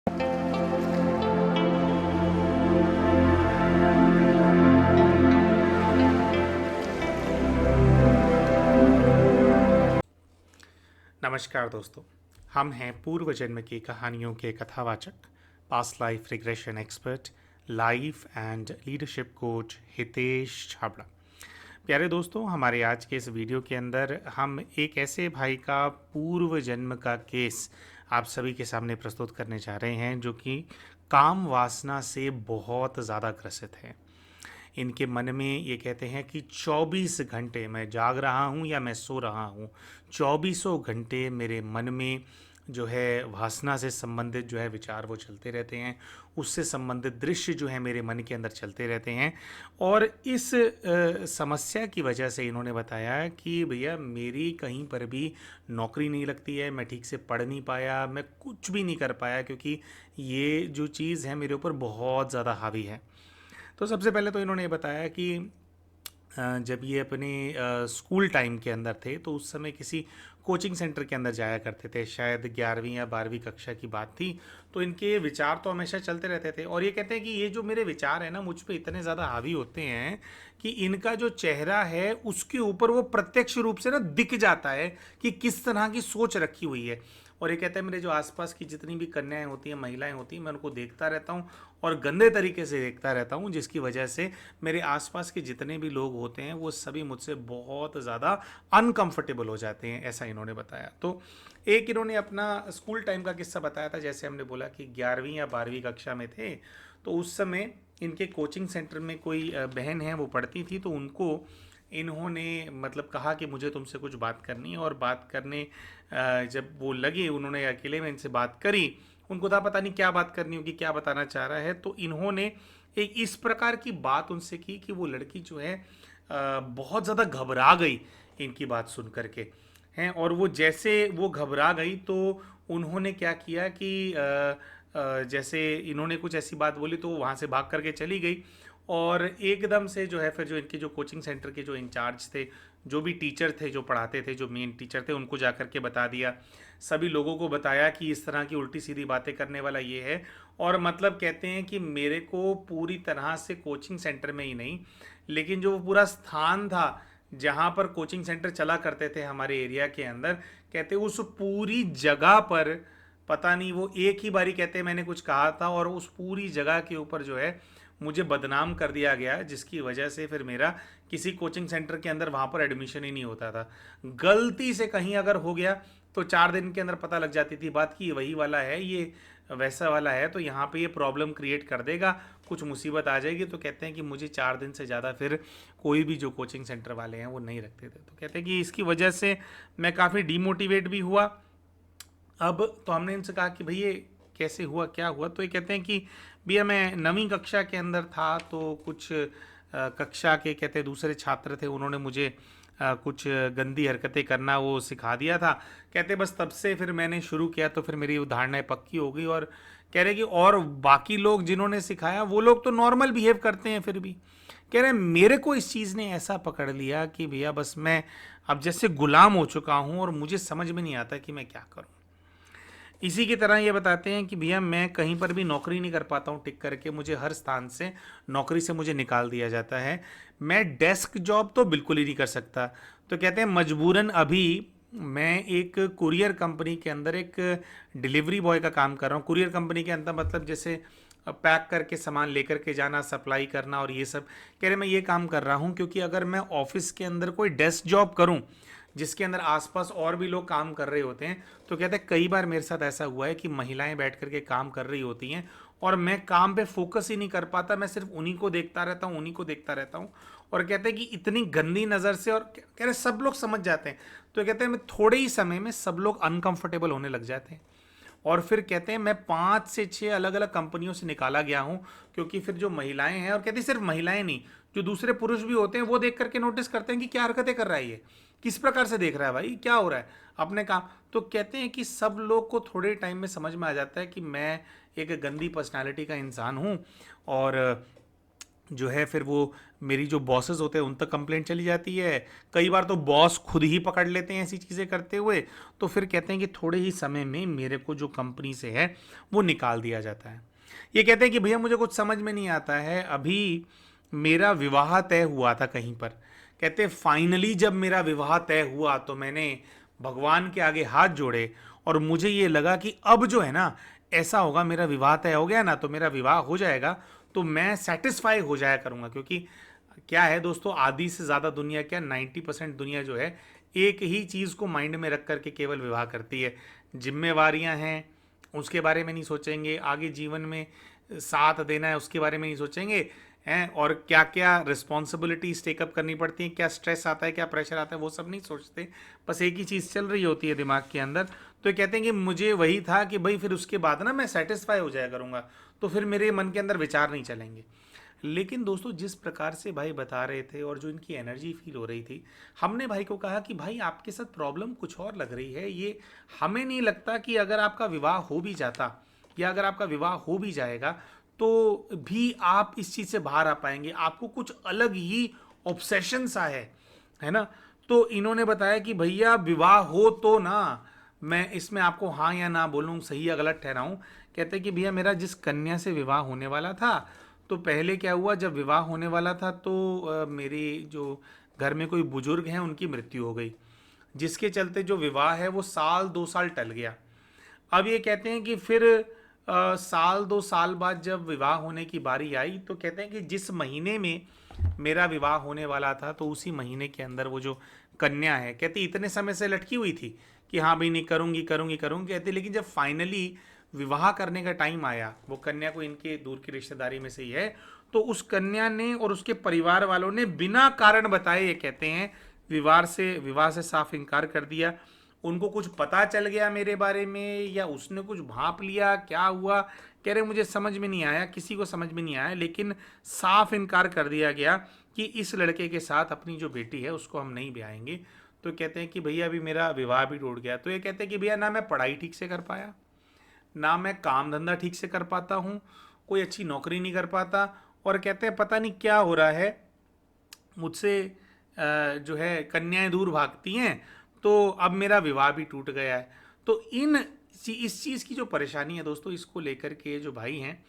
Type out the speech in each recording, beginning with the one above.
नमस्कार दोस्तों, हम हैं पूर्व जन्म की कहानियों के कथावाचक, past life regression expert, life and leadership coach Hitesh Chhabra. प्यारे दोस्तों, हमारे आज के इस वीडियो के अंदर हम एक ऐसे भाई का पूर्व जन्म का केस आप सभी के सामने प्रस्तुत करने जा रहे हैं जो कि काम वासना से बहुत ज़्यादा ग्रसित है। इनके मन में ये कहते हैं कि 24 घंटे मैं जाग रहा हूँ या मैं सो रहा हूँ, चौबीसों घंटे मेरे मन में जो है वासना से संबंधित जो है विचार वो चलते रहते हैं, उससे संबंधित दृश्य जो है मेरे मन के अंदर चलते रहते हैं। और इस समस्या की वजह से इन्होंने बताया कि भैया मेरी कहीं पर भी नौकरी नहीं लगती है, मैं ठीक से पढ़ नहीं पाया, मैं कुछ भी नहीं कर पाया, क्योंकि ये जो चीज़ है मेरे ऊपर बहुत ज़्यादा हावी है। तो सबसे पहले तो इन्होंने ये बताया कि जब ये अपने स्कूल टाइम के अंदर थे तो उस समय किसी कोचिंग सेंटर के अंदर जाया करते थे, शायद 11वीं या 12वीं कक्षा की बात थी। तो इनके विचार तो हमेशा चलते रहते थे और ये कहते हैं कि ये जो मेरे विचार हैं ना मुझ पे इतने ज़्यादा हावी होते हैं कि इनका जो चेहरा है उसके ऊपर वो प्रत्यक्ष रूप से ना दिख जाता है कि किस तरह की सोच रखी हुई है। और ये कहते हैं मेरे जो आसपास की जितनी भी कन्याएं होती हैं, महिलाएं होती हैं, मैं उनको देखता रहता हूँ और गंदे तरीके से देखता रहता हूँ, जिसकी वजह से मेरे आसपास के जितने भी लोग होते हैं वो सभी मुझसे बहुत ज़्यादा अनकंफर्टेबल हो जाते हैं, ऐसा इन्होंने बताया। तो एक इन्होंने अपना स्कूल टाइम का किस्सा बताया था। जैसे हमने बोला कि 11वीं या 12वीं कक्षा में थे तो उस समय इनके कोचिंग सेंटर में कोई बहन है वो पढ़ती थी, तो उनको इन्होंने मतलब कहा कि मुझे तुमसे कुछ बात करनी है। और बात करने जब वो लगे, उन्होंने अकेले में इनसे बात करी, उनको था पता नहीं क्या बात करनी होगी, क्या बताना चाह रहा है। तो इन्होंने एक इस प्रकार की बात उनसे की कि वो लड़की जो है बहुत ज़्यादा घबरा गई इनकी बात सुन करके हैं। और वो जैसे वो घबरा गई तो उन्होंने क्या किया कि जैसे इन्होंने कुछ ऐसी बात बोली तो वो वहाँ से भाग करके चली गई। और एकदम से जो है फिर जो इनके जो कोचिंग सेंटर के जो इंचार्ज थे, जो भी टीचर थे जो पढ़ाते थे, जो मेन टीचर थे, उनको जा कर के बता दिया, सभी लोगों को बताया कि इस तरह की उल्टी सीधी बातें करने वाला ये है। और मतलब कहते हैं कि मेरे को पूरी तरह से कोचिंग सेंटर में ही नहीं, लेकिन जो वो पूरा स्थान था जहाँ पर कोचिंग सेंटर चला करते थे हमारे एरिया के अंदर, कहते उस पूरी जगह पर पता नहीं वो एक ही बारी कहते मैंने कुछ कहा था और उस पूरी जगह के ऊपर जो है मुझे बदनाम कर दिया गया, जिसकी वजह से फिर मेरा किसी कोचिंग सेंटर के अंदर वहाँ पर एडमिशन ही नहीं होता था। गलती से कहीं अगर हो गया तो 4 दिन के अंदर पता लग जाती थी बात कि ये वही वाला है, ये वैसा वाला है, तो यहाँ पे ये प्रॉब्लम क्रिएट कर देगा, कुछ मुसीबत आ जाएगी। तो कहते हैं कि मुझे 4 दिन से ज़्यादा फिर कोई भी जो कोचिंग सेंटर वाले हैं वो नहीं रखते थे। तो कहते हैं कि इसकी वजह से मैं काफ़ी डीमोटिवेट भी हुआ। अब तो हमने इनसे कहा कि भैया कैसे हुआ, क्या हुआ। तो ये कहते हैं कि भैया मैं 9वीं कक्षा के अंदर था तो कुछ कक्षा के कहते दूसरे छात्र थे, उन्होंने मुझे कुछ गंदी हरकतें करना वो सिखा दिया था। कहते बस तब से फिर मैंने शुरू किया तो फिर मेरी धारणाएं पक्की हो गई। और कह रहे कि और बाकी लोग जिन्होंने सिखाया वो लोग तो नॉर्मल बिहेव करते हैं, फिर भी कह रहे मेरे को इस चीज़ ने ऐसा पकड़ लिया कि भैया बस मैं अब जैसे गुलाम हो चुका हूँ और मुझे समझ में नहीं आता कि मैं क्या करूँ। इसी की तरह ये बताते हैं कि भैया मैं कहीं पर भी नौकरी नहीं कर पाता हूँ टिक करके, मुझे हर स्थान से नौकरी से मुझे निकाल दिया जाता है। मैं डेस्क जॉब तो बिल्कुल ही नहीं कर सकता। तो कहते हैं मजबूरन अभी मैं एक कुरियर कंपनी के अंदर एक डिलीवरी बॉय का काम कर रहा हूँ। कुरियर कंपनी के अंदर मतलब जैसे पैक करके सामान लेकर के जाना, सप्लाई करना और ये सब। कह रहे मैं ये काम कर रहा हूँ क्योंकि अगर मैं ऑफिस के अंदर कोई डेस्क जॉब करूँ जिसके अंदर आसपास और भी लोग काम कर रहे होते हैं, तो कहते हैं कई बार मेरे साथ ऐसा हुआ है कि महिलाएं बैठ करके काम कर रही होती हैं और मैं काम पे फोकस ही नहीं कर पाता, मैं सिर्फ उन्हीं को देखता रहता हूँ, उन्हीं को देखता रहता हूँ। और कहते हैं कि इतनी गंदी नज़र से, और कह रहे सब लोग समझ जाते हैं। तो कहते हैं मैं थोड़े ही समय में सब लोग अनकंफर्टेबल होने लग जाते हैं। और फिर कहते हैं मैं 5 से 6 अलग अलग कंपनियों से निकाला गया हूँ, क्योंकि फिर जो महिलाएं हैं, और कहते हैं सिर्फ महिलाएं नहीं, जो दूसरे पुरुष भी होते हैं वो देख करके नोटिस करते हैं कि क्या हरकतें कर रहा है ये, किस प्रकार से देख रहा है भाई, क्या हो रहा है अपने काम। तो कहते हैं कि सब लोग को थोड़े टाइम में समझ में आ जाता है कि मैं एक गंदी पर्सनालिटी का इंसान हूँ। और जो है फिर वो मेरी जो बॉसेस होते हैं उन तक कंप्लेंट चली जाती है। कई बार तो बॉस खुद ही पकड़ लेते हैं ऐसी चीज़ें करते हुए। तो फिर कहते हैं कि थोड़े ही समय में मेरे को जो कंपनी से है वो निकाल दिया जाता है। ये कहते हैं कि भैया मुझे कुछ समझ में नहीं आता है, अभी मेरा विवाह तय हुआ था कहीं पर। कहते फाइनली जब मेरा विवाह तय हुआ तो मैंने भगवान के आगे हाथ जोड़े और मुझे ये लगा कि अब जो है ना, ऐसा होगा, मेरा विवाह तय हो गया ना, तो मेरा विवाह हो जाएगा तो मैं सेटिस्फाई हो जाया करूंगा। क्योंकि क्या है दोस्तों, आधी से ज़्यादा दुनिया, क्या 90% दुनिया जो है एक ही चीज़ को माइंड में रख करके केवल विवाह करती है। जिम्मेवारियां हैं उसके बारे में नहीं सोचेंगे, आगे जीवन में साथ देना है उसके बारे में नहीं सोचेंगे हैं, और क्या क्या रिस्पॉन्सिबिलिटीज टेकअप करनी पड़ती हैं, क्या स्ट्रेस आता है, क्या प्रेशर आता है, वो सब नहीं सोचते। बस एक ही चीज़ चल रही होती है दिमाग के अंदर। तो ये कहते हैं कि मुझे वही था कि भाई फिर उसके बाद ना मैं सेटिस्फाई हो जाया करूँगा, तो फिर मेरे मन के अंदर विचार नहीं चलेंगे। लेकिन दोस्तों जिस प्रकार से भाई बता रहे थे और जो इनकी एनर्जी फील हो रही थी, हमने भाई को कहा कि भाई आपके साथ प्रॉब्लम कुछ और लग रही है। ये हमें नहीं लगता कि अगर आपका विवाह हो भी जाता या अगर आपका विवाह हो भी जाएगा तो भी आप इस चीज़ से बाहर आ पाएंगे। आपको कुछ अलग ही ऑब्सेशन सा है ना। तो इन्होंने बताया कि भैया विवाह हो तो ना, मैं इसमें आपको हाँ या ना बोलूँ, सही या गलत ठहराऊँ। कहते कि भैया मेरा जिस कन्या से विवाह होने वाला था, तो पहले क्या हुआ, जब विवाह होने वाला था तो मेरे जो घर में कोई बुजुर्ग हैं उनकी मृत्यु हो गई, जिसके चलते जो विवाह है वो साल 2 साल टल गया। अब ये कहते हैं कि फिर साल 2 साल बाद जब विवाह होने की बारी आई तो कहते हैं कि जिस महीने में मेरा विवाह होने वाला था तो उसी महीने के अंदर वो जो कन्या है, कहती इतने समय से लटकी हुई थी कि हाँ भाई नहीं, करूँगी करूँगी करूँगी कहते, लेकिन जब फाइनली विवाह करने का टाइम आया, वो कन्या को इनके दूर की रिश्तेदारी में से ही है, तो उस कन्या ने और उसके परिवार वालों ने बिना कारण बताए, ये कहते हैं, विवाह से साफ इनकार कर दिया। उनको कुछ पता चल गया मेरे बारे में या उसने कुछ भांप लिया, क्या हुआ, कह रहे मुझे समझ में नहीं आया, किसी को समझ में नहीं आया, लेकिन साफ इनकार कर दिया गया कि इस लड़के के साथ अपनी जो बेटी है उसको हम नहीं ब्याएंगे। तो कहते हैं कि भैया अभी मेरा विवाह भी टूट गया। तो ये कहते हैं कि भैया ना मैं पढ़ाई ठीक से कर पाया, ना मैं काम धंधा ठीक से कर पाता हूँ, कोई अच्छी नौकरी नहीं कर पाता, और कहते हैं पता नहीं क्या हो रहा है मुझसे, जो है कन्याएं दूर भागती हैं, तो अब मेरा विवाह भी टूट गया है। तो इस चीज़ की जो परेशानी है दोस्तों, इसको लेकर के जो भाई हैं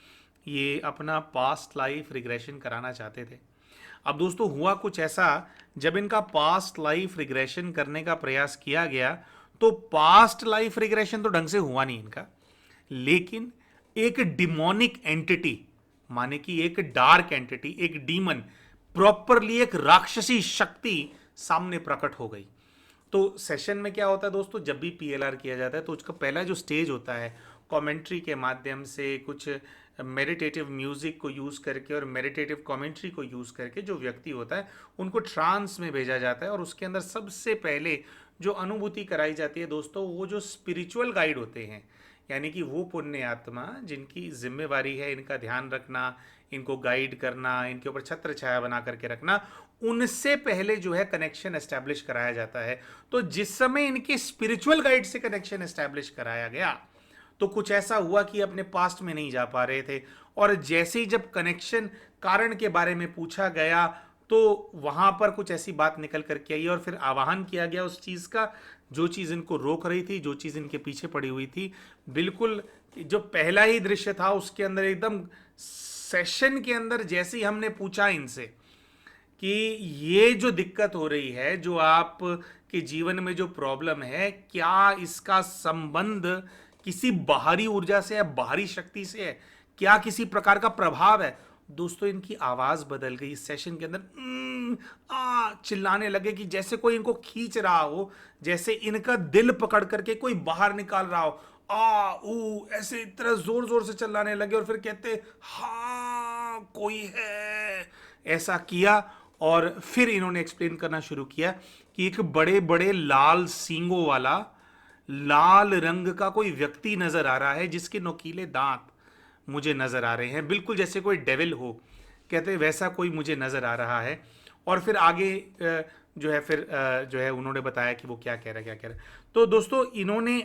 ये अपना पास्ट लाइफ रिग्रेशन कराना चाहते थे। अब दोस्तों हुआ कुछ ऐसा, जब इनका पास्ट लाइफ रिग्रेशन करने का प्रयास किया गया तो पास्ट लाइफ रिग्रेशन तो ढंग से हुआ नहीं इनका, लेकिन एक डिमोनिक एंटिटी, माने कि एक डार्क एंटिटी, एक डीमन, प्रॉपरली एक राक्षसी शक्ति सामने प्रकट हो गई। तो सेशन में क्या होता है दोस्तों, जब भी पीएलआर किया जाता है तो उसका पहला जो स्टेज होता है, कमेंट्री के माध्यम से कुछ मेडिटेटिव म्यूजिक को यूज़ करके और मेडिटेटिव कमेंट्री को यूज़ करके जो व्यक्ति होता है उनको ट्रांस में भेजा जाता है, और उसके अंदर सबसे पहले जो अनुभूति कराई जाती है दोस्तों, वो जो स्पिरिचुअल गाइड होते हैं, यानी कि वो पुण्य आत्मा जिनकी जिम्मेवारी है इनका ध्यान रखना, इनको गाइड करना, इनके ऊपर छत्र छाया बना करके रखना, उनसे पहले जो है कनेक्शन एस्टैब्लिश कराया जाता है। तो जिस समय इनके स्पिरिचुअल गाइड से कनेक्शन एस्टैब्लिश कराया गया तो कुछ ऐसा हुआ कि अपने पास्ट में नहीं जा पा रहे थे, और जैसे ही जब कनेक्शन कारण के बारे में पूछा गया तो वहां पर कुछ ऐसी बात निकल करके आई और फिर आवाहन किया गया उस चीज का, जो चीज इनको रोक रही थी, जो चीज इनके पीछे पड़ी हुई थी। बिल्कुल जो पहला ही दृश्य था उसके अंदर एकदम सेशन के अंदर जैसे ही हमने पूछा इनसे कि ये जो दिक्कत हो रही है, जो आप के जीवन में जो प्रॉब्लम है, क्या इसका संबंध किसी बाहरी ऊर्जा से है, बाहरी शक्ति से है, क्या किसी प्रकार का प्रभाव है, दोस्तों इनकी आवाज बदल गई इस सेशन के अंदर। चिल्लाने लगे कि जैसे कोई इनको खींच रहा हो, जैसे इनका दिल पकड़ करके कोई बाहर निकाल रहा हो। ऐसे इतना जोर जोर से चिल्लाने लगे और फिर कहते हाँ कोई है, ऐसा किया। और फिर इन्होंने एक्सप्लेन करना शुरू किया कि एक बड़े बड़े लाल सींगों वाला, लाल रंग का कोई व्यक्ति नजर आ रहा है जिसके नुकीले दांत मुझे नजर आ रहे हैं, बिल्कुल जैसे कोई डेविल हो, कहते वैसा कोई मुझे नजर आ रहा है। और फिर आगे जो है फिर जो है उन्होंने बताया कि वो क्या कह रहा है, क्या कह रहा है। तो दोस्तों इन्होंने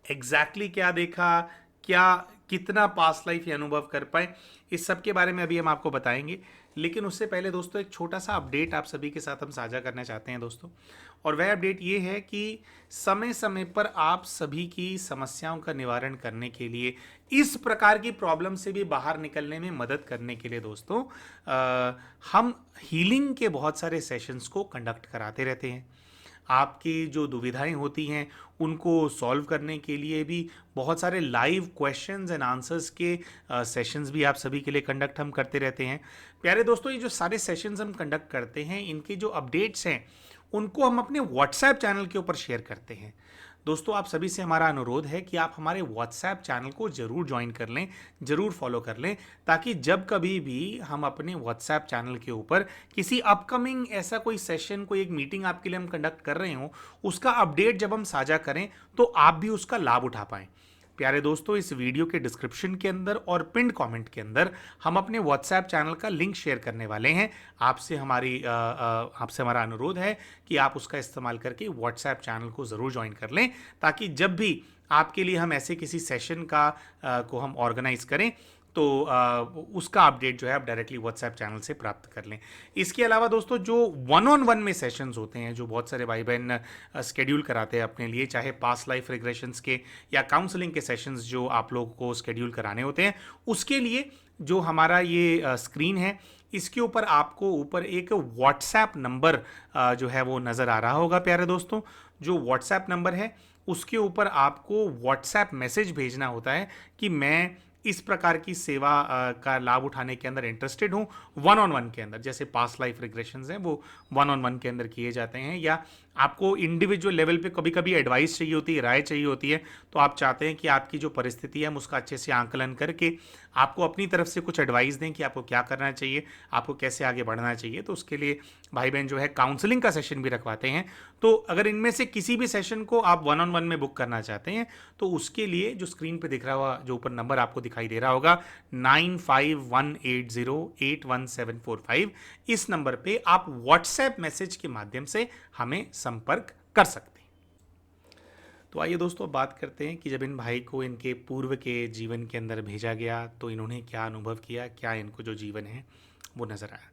एग्जैक्टली क्या देखा, क्या कितना पास्ट लाइफ ये अनुभव कर पाए, इस सब के बारे में अभी हम आपको बताएंगे। लेकिन उससे पहले दोस्तों एक छोटा सा अपडेट आप सभी के साथ हम साझा करना चाहते हैं दोस्तों। और वह अपडेट ये है कि समय समय पर आप सभी की समस्याओं का निवारण करने के लिए, इस प्रकार की प्रॉब्लम से भी बाहर निकलने में मदद करने के लिए दोस्तों हम हीलिंग के बहुत सारे सेशंस को कंडक्ट कराते रहते हैं। आपकी जो दुविधाएं होती हैं उनको सॉल्व करने के लिए भी बहुत सारे लाइव क्वेश्चंस एंड आंसर्स के सेशंस भी आप सभी के लिए कंडक्ट हम करते रहते हैं। प्यारे दोस्तों, ये जो सारे सेशंस हम कंडक्ट करते हैं, इनके जो अपडेट्स हैं उनको हम अपने व्हाट्सएप चैनल के ऊपर शेयर करते हैं। दोस्तों, आप सभी से हमारा अनुरोध है कि आप हमारे व्हाट्सएप चैनल को ज़रूर ज्वाइन कर लें, ज़रूर फॉलो कर लें, ताकि जब कभी भी हम अपने व्हाट्सएप चैनल के ऊपर किसी अपकमिंग ऐसा कोई सेशन, कोई एक मीटिंग आपके लिए हम कंडक्ट कर रहे हों, उसका अपडेट जब हम साझा करें तो आप भी उसका लाभ उठा पाएं। प्यारे दोस्तों, इस वीडियो के डिस्क्रिप्शन के अंदर और पिंड कमेंट के अंदर हम अपने व्हाट्सएप चैनल का लिंक शेयर करने वाले हैं। आपसे हमारा अनुरोध है कि आप उसका इस्तेमाल करके व्हाट्सएप चैनल को ज़रूर ज्वाइन कर लें, ताकि जब भी आपके लिए हम ऐसे किसी सेशन को हम ऑर्गेनाइज करें तो उसका अपडेट जो है आप डायरेक्टली व्हाट्सएप चैनल से प्राप्त कर लें। इसके अलावा दोस्तों, जो वन ऑन वन में सेशंस होते हैं, जो बहुत सारे भाई बहन स्केड्यूल कराते हैं अपने लिए, चाहे पास्ट लाइफ रिग्रेशंस के या काउंसलिंग के सेशंस जो आप लोगों को स्केड्यूल कराने होते हैं, उसके लिए जो हमारा ये स्क्रीन है, इसके ऊपर आपको ऊपर एक व्हाट्सएप नंबर जो है वो नज़र आ रहा होगा। प्यारे दोस्तों, जो व्हाट्सएप नंबर है उसके ऊपर आपको व्हाट्सएप मैसेज भेजना होता है कि मैं इस प्रकार की सेवा का लाभ उठाने के अंदर इंटरेस्टेड हूँ। वन ऑन वन के अंदर, जैसे पास्ट लाइफ रिग्रेशंस हैं वो वन ऑन वन के अंदर किए जाते हैं, या आपको इंडिविजुअल लेवल पे कभी कभी एडवाइस चाहिए होती है, राय चाहिए होती है, तो आप चाहते हैं कि आपकी जो परिस्थिति है हम उसका अच्छे से आंकलन करके आपको अपनी तरफ से कुछ एडवाइस दें कि आपको क्या करना चाहिए, आपको कैसे आगे बढ़ना चाहिए। तो उसके लिए भाई बहन जो है काउंसलिंग का सेशन भी रखवाते हैं। तो अगर इनमें से किसी भी सेशन को आप वन ऑन वन में बुक करना चाहते हैं तो उसके लिए जो स्क्रीन पे दिख रहा हुआ, जो ऊपर नंबर आपको दिखाई दे रहा होगा 9518081745, इस नंबर पे आप व्हाट्सएप मैसेज के माध्यम से हमें संपर्क कर सकते हैं। तो आइए दोस्तों, बात करते हैं कि जब इन भाई को इनके पूर्व के जीवन के अंदर भेजा गया तो इन्होंने क्या अनुभव किया, क्या इनको जो जीवन है वो नज़र आया।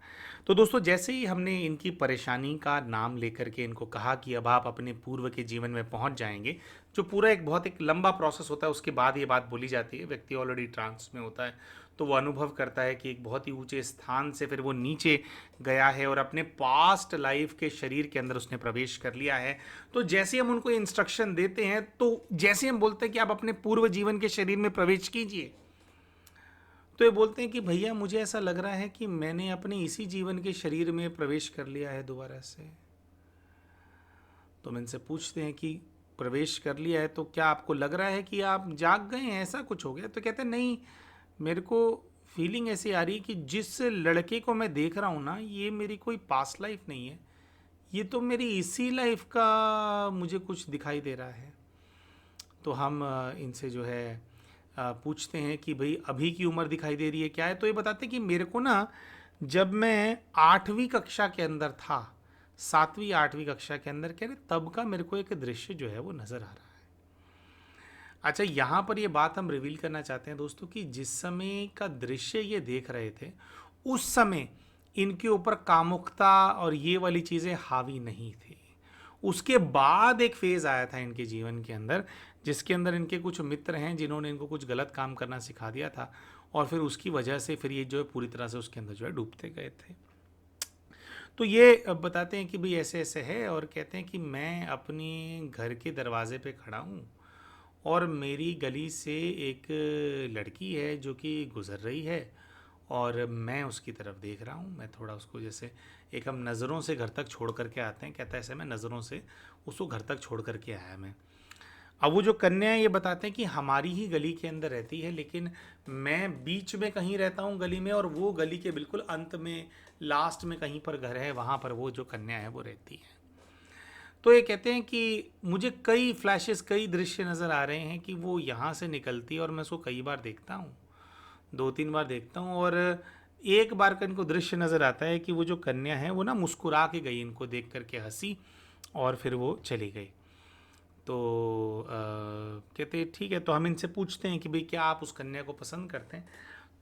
तो दोस्तों, जैसे ही हमने इनकी परेशानी का नाम लेकर के इनको कहा कि अब आप अपने पूर्व के जीवन में पहुंच जाएंगे, जो पूरा एक बहुत एक लंबा प्रोसेस होता है, उसके बाद ये बात बोली जाती है। व्यक्ति ऑलरेडी ट्रांस में होता है तो वो अनुभव करता है कि एक बहुत ही ऊंचे स्थान से फिर वो नीचे गया है और अपने पास्ट लाइफ के शरीर के अंदर उसने प्रवेश कर लिया है। तो जैसे हम उनको इंस्ट्रक्शन देते हैं, तो जैसे हम बोलते हैं कि आप अपने पूर्व जीवन के शरीर में प्रवेश कीजिए, तो ये बोलते हैं कि भैया मुझे ऐसा लग रहा है कि मैंने अपने इसी जीवन के शरीर में प्रवेश कर लिया है दोबारा से। तो हम इनसे पूछते हैं कि प्रवेश कर लिया है तो क्या आपको लग रहा है कि आप जाग गए हैं, ऐसा कुछ हो गया? तो कहते हैं नहीं, मेरे को फीलिंग ऐसी आ रही है कि जिस लड़के को मैं देख रहा हूँ ना, ये मेरी कोई पास्ट लाइफ नहीं है, ये तो मेरी इसी लाइफ का मुझे कुछ दिखाई दे रहा है। तो हम इनसे जो है पूछते हैं कि भाई अभी की उम्र दिखाई दे रही है क्या है? तो ये बताते हैं कि मेरे को ना, जब मैं 8वीं कक्षा के अंदर था, 7वीं 8वीं कक्षा के अंदर, कह रहे तब का मेरे को एक दृश्य जो है वो नज़र आ रहा है। अच्छा, यहाँ पर ये बात हम रिवील करना चाहते हैं दोस्तों कि जिस समय का दृश्य ये देख रहे थे, उस समय इनके ऊपर कामुकता और ये वाली चीज़ें हावी नहीं थी। उसके बाद एक फेज़ आया था इनके जीवन के अंदर, जिसके अंदर इनके कुछ मित्र हैं जिन्होंने इनको कुछ गलत काम करना सिखा दिया था, और फिर उसकी वजह से फिर ये जो है पूरी तरह से उसके अंदर जो है डूबते गए थे। तो ये बताते हैं कि भाई ऐसे ऐसे है, और कहते हैं कि मैं अपने घर के दरवाजे पे खड़ा हूँ और मेरी गली से एक लड़की है जो कि गुज़र रही है, और मैं उसकी तरफ देख रहा हूँ। मैं थोड़ा उसको, जैसे एक हम नज़रों से घर तक छोड़ करके आते हैं, कहता है ऐसे मैं नज़रों से उसको घर तक छोड़ करके आया मैं। अब वो जो कन्या है ये बताते हैं कि हमारी ही गली के अंदर रहती है, लेकिन मैं बीच में कहीं रहता हूँ गली में, और वो गली के बिल्कुल अंत में लास्ट में कहीं पर घर है, वहाँ पर वो जो कन्या है वो रहती है। तो ये कहते हैं कि मुझे कई फ्लैशेस, कई दृश्य नज़र आ रहे हैं कि वो यहाँ से निकलती है और मैं उसको कई बार देखता हूँ, 2-3 बार देखता हूँ, और एक बार का इनको दृश्य नज़र आता है कि वो जो कन्या है वो ना मुस्कुरा के गई, इनको देख करके हंसी और फिर वो चली गई। तो कहते ठीक है, तो हम इनसे पूछते हैं कि भाई क्या आप उस कन्या को पसंद करते हैं।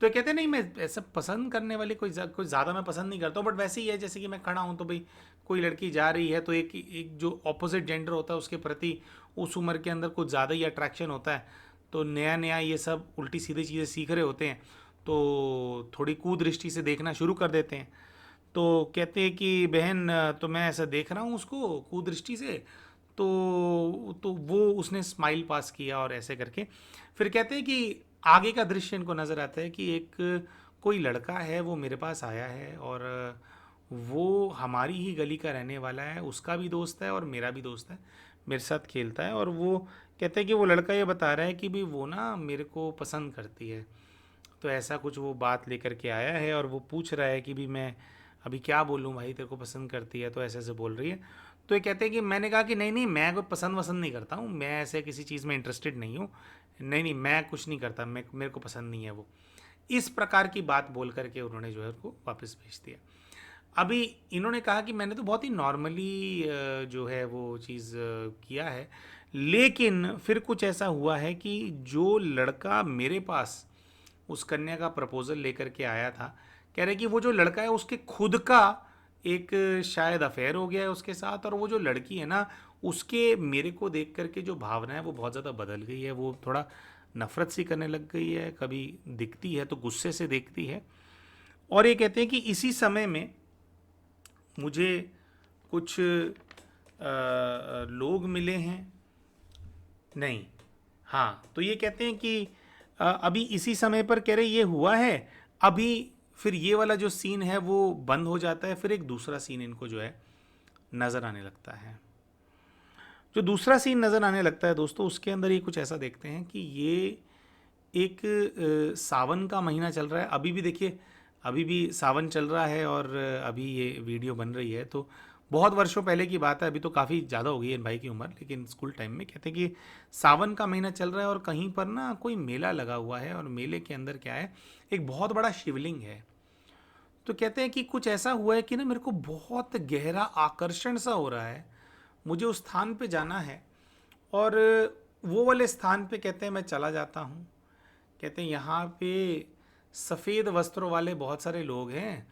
तो ये कहते नहीं, मैं ऐसा पसंद करने वाली कोई ज़्यादा मैं पसंद नहीं करता हूँ, बट वैसे ही है जैसे कि मैं खड़ा हूँ तो भाई कोई लड़की जा रही है तो एक एक जो ऑपोजिट जेंडर होता है उसके प्रति उस उम्र के अंदर कुछ ज़्यादा ही अट्रैक्शन होता है। तो नया नया ये सब उल्टी सीधी चीज़ें सीख रहे होते हैं, तो थोड़ी कुदृष्टि से देखना शुरू कर देते हैं। तो कहते हैं कि बहन तो मैं ऐसा देख रहा हूँ उसको कुदृष्टि से। तो वो उसने स्माइल पास किया और ऐसे करके फिर कहते हैं कि आगे का दृश्य इनको नज़र आता है कि एक कोई लड़का है वो मेरे पास आया है और वो हमारी ही गली का रहने वाला है, उसका भी दोस्त है और मेरा भी दोस्त है, मेरे साथ खेलता है। और वो कहते हैं कि वो लड़का ये बता रहा है कि भी वो ना मेरे को पसंद करती है। तो ऐसा कुछ वो बात लेकर के आया है और वो पूछ रहा है कि भी मैं अभी क्या बोलूँ भाई, तेरे को पसंद करती है, तो ऐसे ऐसे बोल रही है। तो ये कहते हैं कि मैंने कहा कि नहीं नहीं, मैं कोई पसंद वसंद नहीं करता हूँ, मैं ऐसे किसी चीज़ में इंटरेस्टेड नहीं हूँ, नहीं नहीं मैं कुछ नहीं करता, मैं मेरे को पसंद नहीं है वो। इस प्रकार की बात बोल करके उन्होंने जो है उसको वापस भेज दिया। अभी इन्होंने कहा कि मैंने तो बहुत ही नॉर्मली जो है वो चीज़ किया है, लेकिन फिर कुछ ऐसा हुआ है कि जो लड़का मेरे पास उस कन्या का प्रपोजल लेकर के आया था, कह रहे कि वो जो लड़का है उसके खुद का एक शायद अफेयर हो गया है उसके साथ, और वो जो लड़की है ना उसके मेरे को देख करके जो भावना है वो बहुत ज़्यादा बदल गई है, वो थोड़ा नफरत सी करने लग गई है, कभी दिखती है तो गुस्से से देखती है। और ये कहते हैं कि इसी समय में मुझे कुछ लोग मिले हैं। नहीं, हाँ, तो ये कहते हैं कि अभी इसी समय पर कह रहे ये हुआ है। अभी फिर ये वाला जो सीन है वो बंद हो जाता है, फिर एक दूसरा सीन इनको जो है नज़र आने लगता है। जो दूसरा सीन नज़र आने लगता है दोस्तों, उसके अंदर ये कुछ ऐसा देखते हैं कि ये एक सावन का महीना चल रहा है। अभी भी देखिए, अभी भी सावन चल रहा है और अभी ये वीडियो बन रही है, तो बहुत वर्षों पहले की बात है, अभी तो काफ़ी ज़्यादा हो गई है इन भाई की उम्र, लेकिन स्कूल टाइम में कहते हैं कि सावन का महीना चल रहा है और कहीं पर ना कोई मेला लगा हुआ है, और मेले के अंदर क्या है, एक बहुत बड़ा शिवलिंग है। तो कहते हैं कि कुछ ऐसा हुआ है कि ना मेरे को बहुत गहरा आकर्षण सा हो रहा है, मुझे उस स्थान पे जाना है। और वो वाले स्थान पे कहते हैं मैं चला जाता हूँ। कहते हैं यहाँ पे सफ़ेद वस्त्रों वाले बहुत सारे लोग हैं,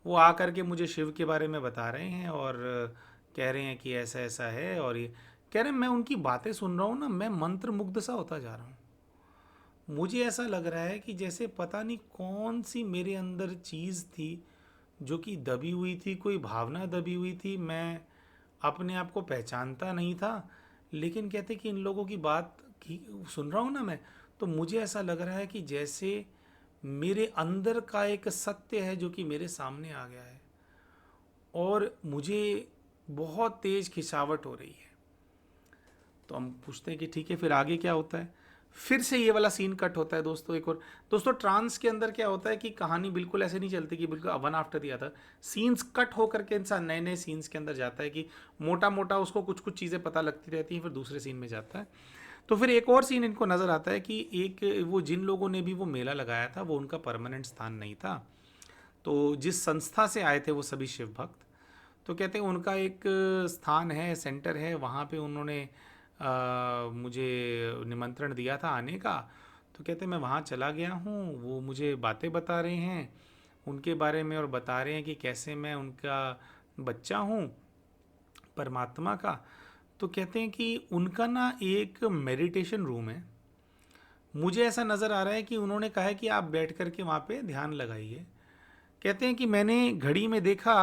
वो आ कर के मुझे शिव के बारे में बता रहे हैं और कह रहे हैं कि ऐसा ऐसा है। और ये कह रहे हैं, मैं उनकी बातें सुन रहा हूँ ना, मैं मंत्र मुग्ध सा होता जा रहा हूँ। मुझे ऐसा लग रहा है कि जैसे पता नहीं कौन सी मेरे अंदर चीज़ थी जो कि दबी हुई थी, कोई भावना दबी हुई थी, मैं अपने आप को पहचानता नहीं था। लेकिन कहते कि इन लोगों की बात की सुन रहा हूँ ना मैं, तो मुझे ऐसा लग रहा है कि जैसे मेरे अंदर का एक सत्य है जो कि मेरे सामने आ गया है, और मुझे बहुत तेज खिंचावट हो रही है। तो हम पूछते हैं कि ठीक है, फिर आगे क्या होता है। फिर से ये वाला सीन कट होता है दोस्तों एक और। दोस्तों ट्रांस के अंदर क्या होता है कि कहानी बिल्कुल ऐसे नहीं चलती कि बिल्कुल one after the other, scenes cut होकर के इंसान नए नए सीन्स के अंदर जाता है, कि मोटा मोटा उसको कुछ कुछ चीज़ें पता लगती रहती हैं, फिर दूसरे सीन में जाता है। तो फिर एक और सीन इनको नज़र आता है कि एक वो जिन लोगों ने भी वो मेला लगाया था वो उनका परमानेंट स्थान नहीं था। तो जिस संस्था से आए थे वो सभी शिव भक्त, तो कहते हैं उनका एक स्थान है, सेंटर है, वहाँ पे उन्होंने मुझे निमंत्रण दिया था आने का। तो कहते हैं मैं वहाँ चला गया हूँ, वो मुझे बातें बता रहे हैं उनके बारे में, और बता रहे हैं कि कैसे मैं उनका बच्चा हूँ परमात्मा का। तो कहते हैं कि उनका ना एक मेडिटेशन रूम है। मुझे ऐसा नज़र आ रहा है कि उन्होंने कहा है कि आप बैठ कर के वहाँ पे ध्यान लगाइए। कहते हैं कि मैंने घड़ी में देखा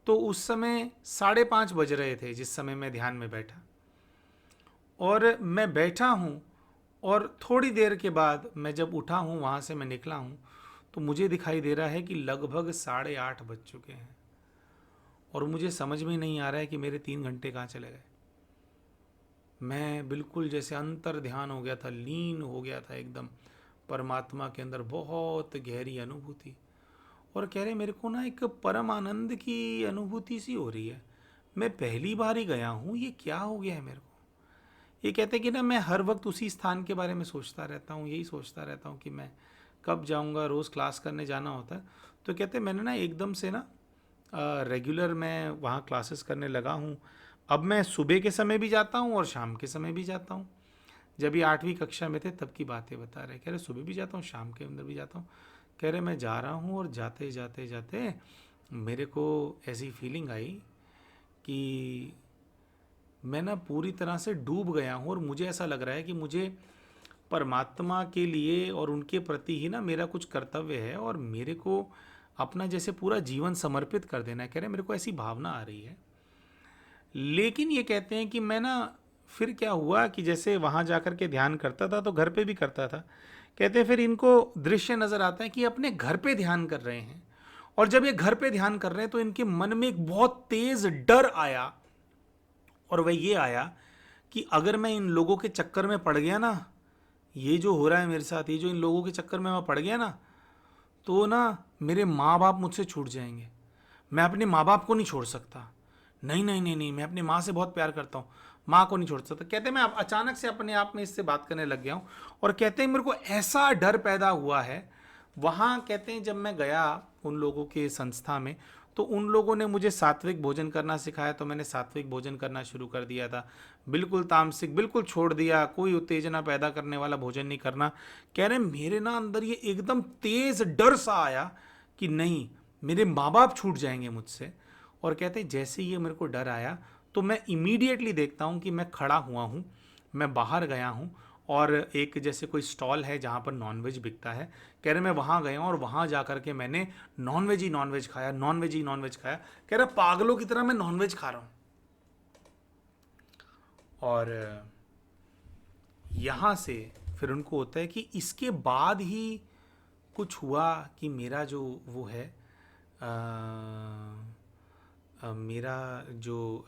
तो उस समय 5:30 बज रहे थे जिस समय मैं ध्यान में बैठा, और मैं बैठा हूँ, और थोड़ी देर के बाद मैं जब उठा हूँ वहाँ से मैं निकला हूँ, तो मुझे दिखाई दे रहा है कि लगभग 8:30 बज चुके हैं, और मुझे समझ में नहीं आ रहा है कि मेरे 3 घंटे कहाँ चले गए। मैं बिल्कुल जैसे अंतर ध्यान हो गया था, लीन हो गया था एकदम परमात्मा के अंदर, बहुत गहरी अनुभूति। और कह रहे मेरे को ना एक परम आनंद की अनुभूति सी हो रही है, मैं पहली बार ही गया हूँ, ये क्या हो गया है मेरे को। ये कहते हैं कि ना मैं हर वक्त उसी स्थान के बारे में सोचता रहता हूँ, यही सोचता रहता हूँ कि मैं कब जाऊँगा, रोज़ क्लास करने जाना होता है। तो कहते हैं मैंने ना एकदम से ना रेगुलर मैं वहाँ क्लासेस करने लगा हूँ, अब मैं सुबह के समय भी जाता हूँ और शाम के समय भी जाता हूँ। जब ये 8वीं कक्षा में थे तब की बातें बता रहे, कह रहे सुबह भी जाता हूँ, शाम के अंदर भी जाता हूँ। कह रहे मैं जा रहा हूँ और जाते जाते जाते मेरे को ऐसी फीलिंग आई कि मैं ना पूरी तरह से डूब गया हूँ और मुझे ऐसा लग रहा है कि मुझे परमात्मा के लिए और उनके प्रति ही ना मेरा कुछ कर्तव्य है और मेरे को अपना जैसे पूरा जीवन समर्पित कर देना है। कह रहे मेरे को ऐसी भावना आ रही है। लेकिन ये कहते हैं कि मैं ना, फिर क्या हुआ कि जैसे वहाँ जाकर के ध्यान करता था तो घर पे भी करता था। कहते हैं फिर इनको दृश्य नज़र आता है कि अपने घर पे ध्यान कर रहे हैं, और जब ये घर पे ध्यान कर रहे हैं तो इनके मन में एक बहुत तेज डर आया। और वह ये आया कि अगर मैं इन लोगों के चक्कर में पड़ गया ना, ये जो हो रहा है मेरे साथ, ये जो इन लोगों के चक्कर में मैं पड़ गया ना, तो ना मेरे माँ बाप मुझसे छूट जाएंगे। मैं अपने माँ बाप को नहीं छोड़ सकता। नहीं नहीं नहीं नहीं, मैं अपनी माँ से बहुत प्यार करता हूँ, माँ को नहीं छोड़ सकता। कहते हैं मैं अचानक से अपने आप में इससे बात करने लग गया हूँ। और कहते हैं मेरे को ऐसा डर पैदा हुआ है वहाँ। कहते हैं जब मैं गया उन लोगों के संस्था में, तो उन लोगों ने मुझे सात्विक भोजन करना सिखाया, तो मैंने सात्विक भोजन करना शुरू कर दिया था। बिल्कुल तामसिक बिल्कुल छोड़ दिया, कोई उत्तेजना पैदा करने वाला भोजन नहीं करना। कह रहे मेरे ना अंदर ये एकदम तेज डर सा आया कि नहीं, मेरे माँ बाप छूट जाएंगे मुझसे। और कहते हैं जैसे ही ये मेरे को डर आया तो मैं इमीडिएटली देखता हूँ कि मैं खड़ा हुआ हूँ, मैं बाहर गया हूँ और एक जैसे कोई स्टॉल है जहाँ पर नॉनवेज बिकता है। कह रहे मैं वहाँ गया और वहाँ जा कर के मैंने नॉनवेज ही नॉनवेज खाया, नॉनवेज ही नॉनवेज खाया। कह रहा पागलों की तरह मैं नॉनवेज खा रहा हूँ। और यहाँ से फिर उनको होता है कि इसके बाद ही कुछ हुआ कि मेरा जो वो है अ, मेरा जो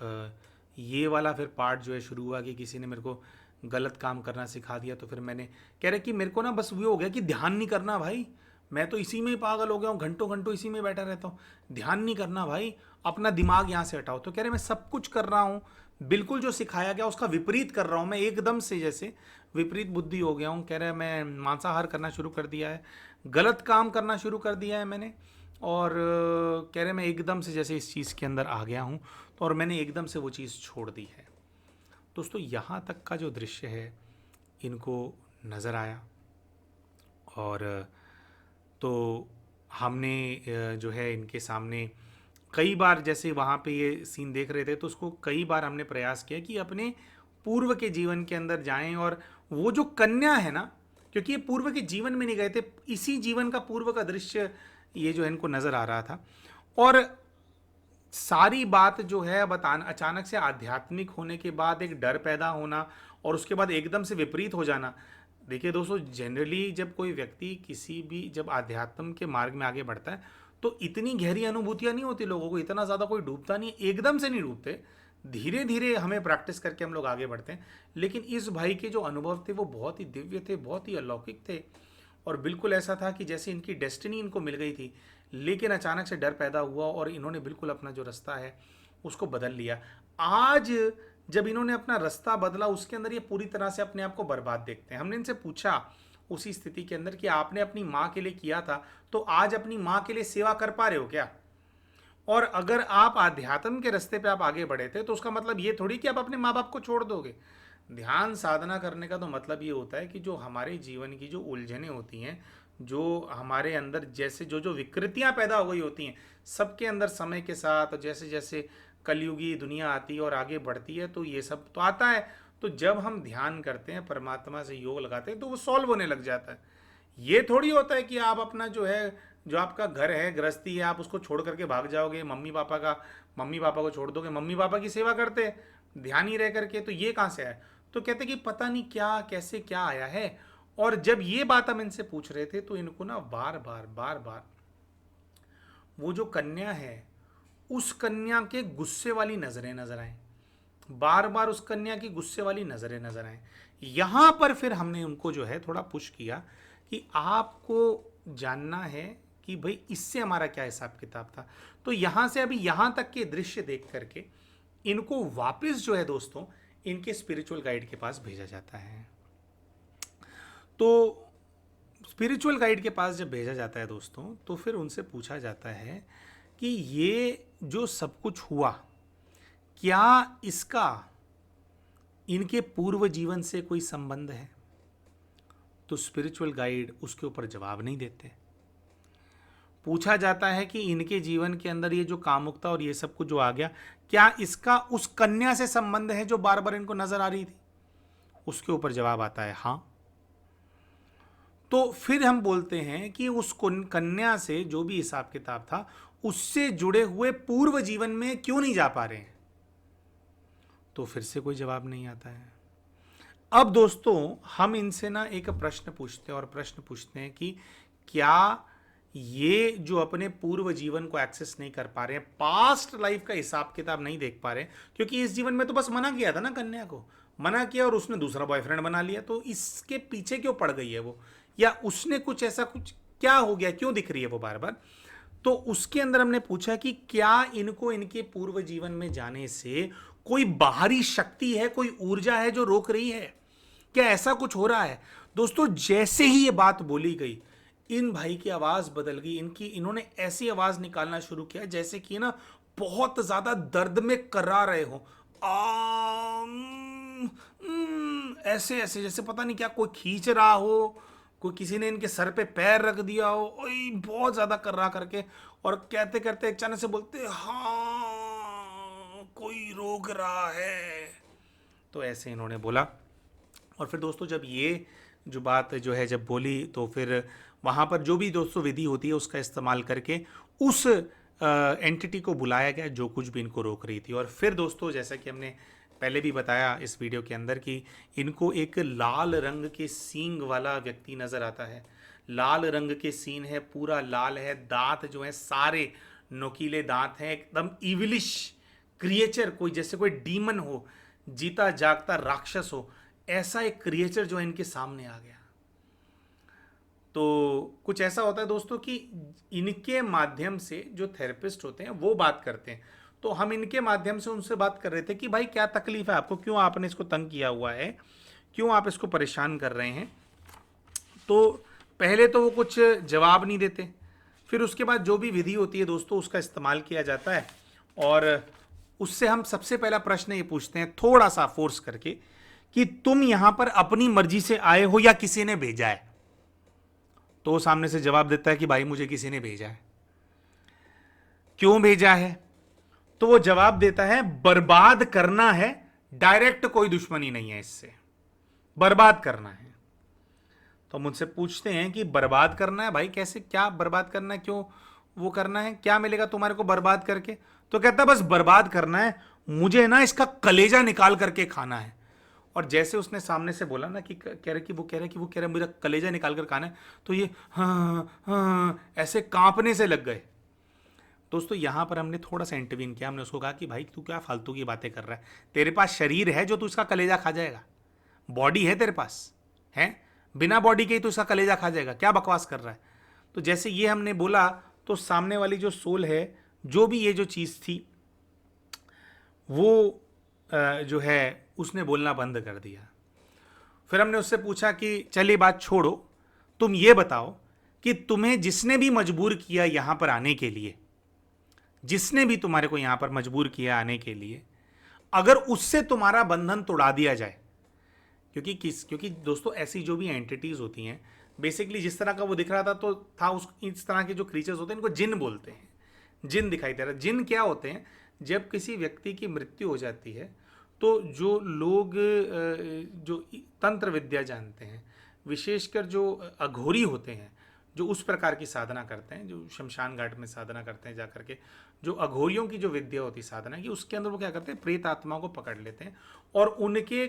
ये वाला फिर पार्ट जो है शुरू हुआ कि किसी ने मेरे को गलत काम करना सिखा दिया। तो फिर मैंने कह रहे कि मेरे को ना बस वो हो गया कि ध्यान नहीं करना भाई, मैं तो इसी में ही पागल हो गया हूँ, घंटों घंटों इसी में बैठा रहता हूँ। ध्यान नहीं करना भाई, अपना दिमाग यहाँ से हटाओ। तो कह रहे मैं सब कुछ कर रहा हूँ, बिल्कुल जो सिखाया गया उसका विपरीत कर रहा हूँ, मैं एकदम से जैसे विपरीत बुद्धि हो गया हूँ। कह रहे मैं मांसाहार करना शुरू कर दिया है, गलत काम करना शुरू कर दिया है मैंने। और कह रहे मैं एकदम से जैसे इस चीज़ के अंदर आ गया हूँ, तो और मैंने एकदम से वो चीज़ छोड़ दी है। दोस्तों यहाँ तक का जो दृश्य है इनको नज़र आया। और तो हमने जो है इनके सामने कई बार जैसे वहाँ पे ये सीन देख रहे थे तो उसको कई बार हमने प्रयास किया कि अपने पूर्व के जीवन के अंदर जाएं। और वो जो कन्या है ना, क्योंकि ये पूर्व के जीवन में नहीं गए थे, इसी जीवन का पूर्व का दृश्य ये जो है इनको नज़र आ रहा था। और सारी बात जो है अब अचानक से आध्यात्मिक होने के बाद एक डर पैदा होना और उसके बाद एकदम से विपरीत हो जाना। देखिए दोस्तों, जनरली जब कोई व्यक्ति किसी भी जब आध्यात्म के मार्ग में आगे बढ़ता है तो इतनी गहरी अनुभूतियां नहीं होती लोगों को, इतना ज़्यादा कोई डूबता नहीं है, एकदम से नहीं डूबते। धीरे धीरे हमें प्रैक्टिस करके हम लोग आगे बढ़ते हैं। लेकिन इस भाई के जो अनुभव थे वो बहुत ही दिव्य थे, बहुत ही अलौकिक थे। और बिल्कुल ऐसा था कि जैसे इनकी डेस्टिनी इनको मिल गई थी, लेकिन अचानक से डर पैदा हुआ और इन्होंने बिल्कुल अपना जो रास्ता है उसको बदल लिया। आज जब इन्होंने अपना रास्ता बदला उसके अंदर ये पूरी तरह से अपने आप को बर्बाद देखते हैं। हमने इनसे पूछा उसी स्थिति के अंदर कि आपने अपनी माँ के लिए किया था, तो आज अपनी माँ के लिए सेवा कर पा रहे हो क्या? और अगर आप आध्यात्म के रास्ते पे आप आगे बढ़े थे तो उसका मतलब ये थोड़ी कि आप अपने माँ बाप को छोड़ दोगे। ध्यान साधना करने का तो मतलब ये होता है कि जो हमारे जीवन की जो उलझनें होती हैं, जो हमारे अंदर जैसे जो जो विकृतियां पैदा हो गई होती हैं सबके अंदर समय के साथ, जैसे जैसे कलयुगी दुनिया आती है और आगे बढ़ती है तो ये सब तो आता है। तो जब हम ध्यान करते हैं, परमात्मा से योग लगाते हैं, तो वो सॉल्व होने लग जाता है। ये थोड़ी होता है कि आप अपना जो है, जो आपका घर है, गृहस्थी है, आप उसको छोड़ करके भाग जाओगे, मम्मी पापा को छोड़ दोगे, मम्मी पापा की सेवा करते ध्यान ही रह करके, तो ये कहाँ से आया? तो कहते कि पता नहीं क्या कैसे क्या आया है। और जब ये बात हम इनसे पूछ रहे थे तो इनको ना बार बार वो जो कन्या है उस कन्या के गुस्से वाली नजरें नजर आए, बार बार उस कन्या की गुस्से वाली नजरें नजर आए। यहां पर फिर हमने उनको जो है थोड़ा पुश किया कि आपको जानना है कि भाई इससे हमारा क्या हिसाब किताब था। तो यहां से अभी यहां तक के दृश्य देख करके इनको वापस जो है दोस्तों इनके स्पिरिचुअल गाइड के पास भेजा जाता है। तो स्पिरिचुअल गाइड के पास जब भेजा जाता है दोस्तों, तो फिर उनसे पूछा जाता है कि ये जो सब कुछ हुआ, क्या इसका इनके पूर्व जीवन से कोई संबंध है? तो स्पिरिचुअल गाइड उसके ऊपर जवाब नहीं देते। पूछा जाता है कि इनके जीवन के अंदर ये जो कामुकता और ये सब कुछ जो आ गया, क्या इसका उस कन्या से संबंध है जो बार बार इनको नजर आ रही थी? उसके ऊपर जवाब आता है हाँ। तो फिर हम बोलते हैं कि उस कन्या से जो भी हिसाब किताब था, उससे जुड़े हुए पूर्व जीवन में क्यों नहीं जा पा रहे हैं? तो फिर से कोई जवाब नहीं आता है। अब दोस्तों हम इनसे ना एक प्रश्न पूछते हैं, और प्रश्न पूछते हैं कि क्या ये जो अपने पूर्व जीवन को एक्सेस नहीं कर पा रहे हैं, पास्ट लाइफ का हिसाब किताब नहीं देख पा रहे, क्योंकि इस जीवन में तो बस मना किया था ना, कन्या को मना किया और उसने दूसरा बॉयफ्रेंड बना लिया, तो इसके पीछे क्यों पड़ गई है वो, या उसने कुछ ऐसा कुछ क्या हो गया, क्यों दिख रही है वो बार बार? तो उसके अंदर हमने पूछा कि क्या इनको इनके पूर्व जीवन में जाने से कोई बाहरी शक्ति है, कोई ऊर्जा है जो रोक रही है? क्या ऐसा कुछ हो रहा है? दोस्तों जैसे ही ये बात बोली गई, इन भाई की आवाज बदल गई। इन्होंने ऐसी आवाज निकालना शुरू किया जैसे कि ना बहुत ज्यादा दर्द में कर्रा रहे हो। ऐसे ऐसे जैसे पता नहीं क्या कोई खींच रहा हो, कोई किसी ने इनके सर पे पैर रख दिया हो, ओए बहुत ज्यादा कर्रा करके, और कहते करते अचानक से बोलते हाँ कोई रोक रहा है। तो ऐसे इन्होंने बोला। और फिर दोस्तों जब ये जो बात जो है जब बोली, तो फिर वहाँ पर जो भी दोस्तों विधि होती है उसका इस्तेमाल करके उस एंटिटी को बुलाया गया जो कुछ भी इनको रोक रही थी। और फिर दोस्तों जैसा कि हमने पहले भी बताया इस वीडियो के अंदर कि इनको एक लाल रंग के सींग वाला व्यक्ति नज़र आता है। लाल रंग के सीन है, पूरा लाल है, दांत जो है सारे नोकीले दांत हैं, एकदम इविलिश क्रिएचर, कोई जैसे कोई डीमन हो, जीता जागता राक्षस हो, ऐसा एक क्रिएचर जो है इनके सामने आ गया। तो कुछ ऐसा होता है दोस्तों कि इनके माध्यम से जो थेरेपिस्ट होते हैं वो बात करते हैं। तो हम इनके माध्यम से उनसे बात कर रहे थे कि भाई क्या तकलीफ है आपको, क्यों आपने इसको तंग किया हुआ है, क्यों आप इसको परेशान कर रहे हैं? तो पहले तो वो कुछ जवाब नहीं देते, फिर उसके बाद जो भी विधि होती है दोस्तों उसका इस्तेमाल किया जाता है, और उससे हम सबसे पहला प्रश्न ये पूछते हैं थोड़ा सा फोर्स करके कि तुम यहां पर अपनी मर्जी से आए हो या किसी ने भेजा है? तो वो सामने से जवाब देता है कि भाई मुझे किसी ने भेजा है। क्यों भेजा है? तो वो जवाब देता है बर्बाद करना है, डायरेक्ट कोई दुश्मनी नहीं है, इससे बर्बाद करना है। तो मुझसे पूछते हैं कि बर्बाद करना है भाई, कैसे, क्या बर्बाद करना है, क्यों वो करना है, क्या मिलेगा तुम्हारे को बर्बाद करके? तो कहता है बस बर्बाद करना है, मुझे ना इसका कलेजा निकाल करके खाना है। और जैसे उसने सामने से बोला ना कि कह रहे मेरा कलेजा निकाल कर खाना है, तो ये हाँ हाँ ऐसे कांपने से लग गए। दोस्तों यहाँ पर हमने थोड़ा सा इंटरवीन किया, हमने उसको कहा कि भाई तू क्या फालतू की बातें कर रहा है, तेरे पास शरीर है जो तू इसका कलेजा खा जाएगा, बॉडी है तेरे पास, है, बिना बॉडी के ही तू इसका कलेजा खा जाएगा, क्या बकवास कर रहा है? तो जैसे ये हमने बोला, तो सामने वाली जो सोल है, जो भी ये जो चीज़ थी, वो जो है उसने बोलना बंद कर दिया। फिर हमने उससे पूछा कि चलिए बात छोड़ो, तुम ये बताओ कि तुम्हें जिसने भी मजबूर किया यहां पर आने के लिए, जिसने भी तुम्हारे को यहां पर मजबूर किया आने के लिए, अगर उससे तुम्हारा बंधन तोड़ा दिया जाए, क्योंकि दोस्तों ऐसी जो भी एंटिटीज होती हैं, बेसिकली जिस तरह का वो दिख रहा था तो था उस इस तरह के जो क्रीचर्स होते हैं इनको जिन बोलते हैं। जिन दिखाई दे रहा है। जिन क्या होते हैं? जब किसी व्यक्ति की मृत्यु हो जाती है तो जो लोग जो तंत्र विद्या जानते हैं, विशेषकर जो अघोरी होते हैं, जो उस प्रकार की साधना करते हैं, जो शमशान घाट में साधना करते हैं जाकर के, जो अघोरियों की जो विद्या होती है साधना की, उसके अंदर वो क्या करते हैं, प्रेत आत्मा को पकड़ लेते हैं और उनके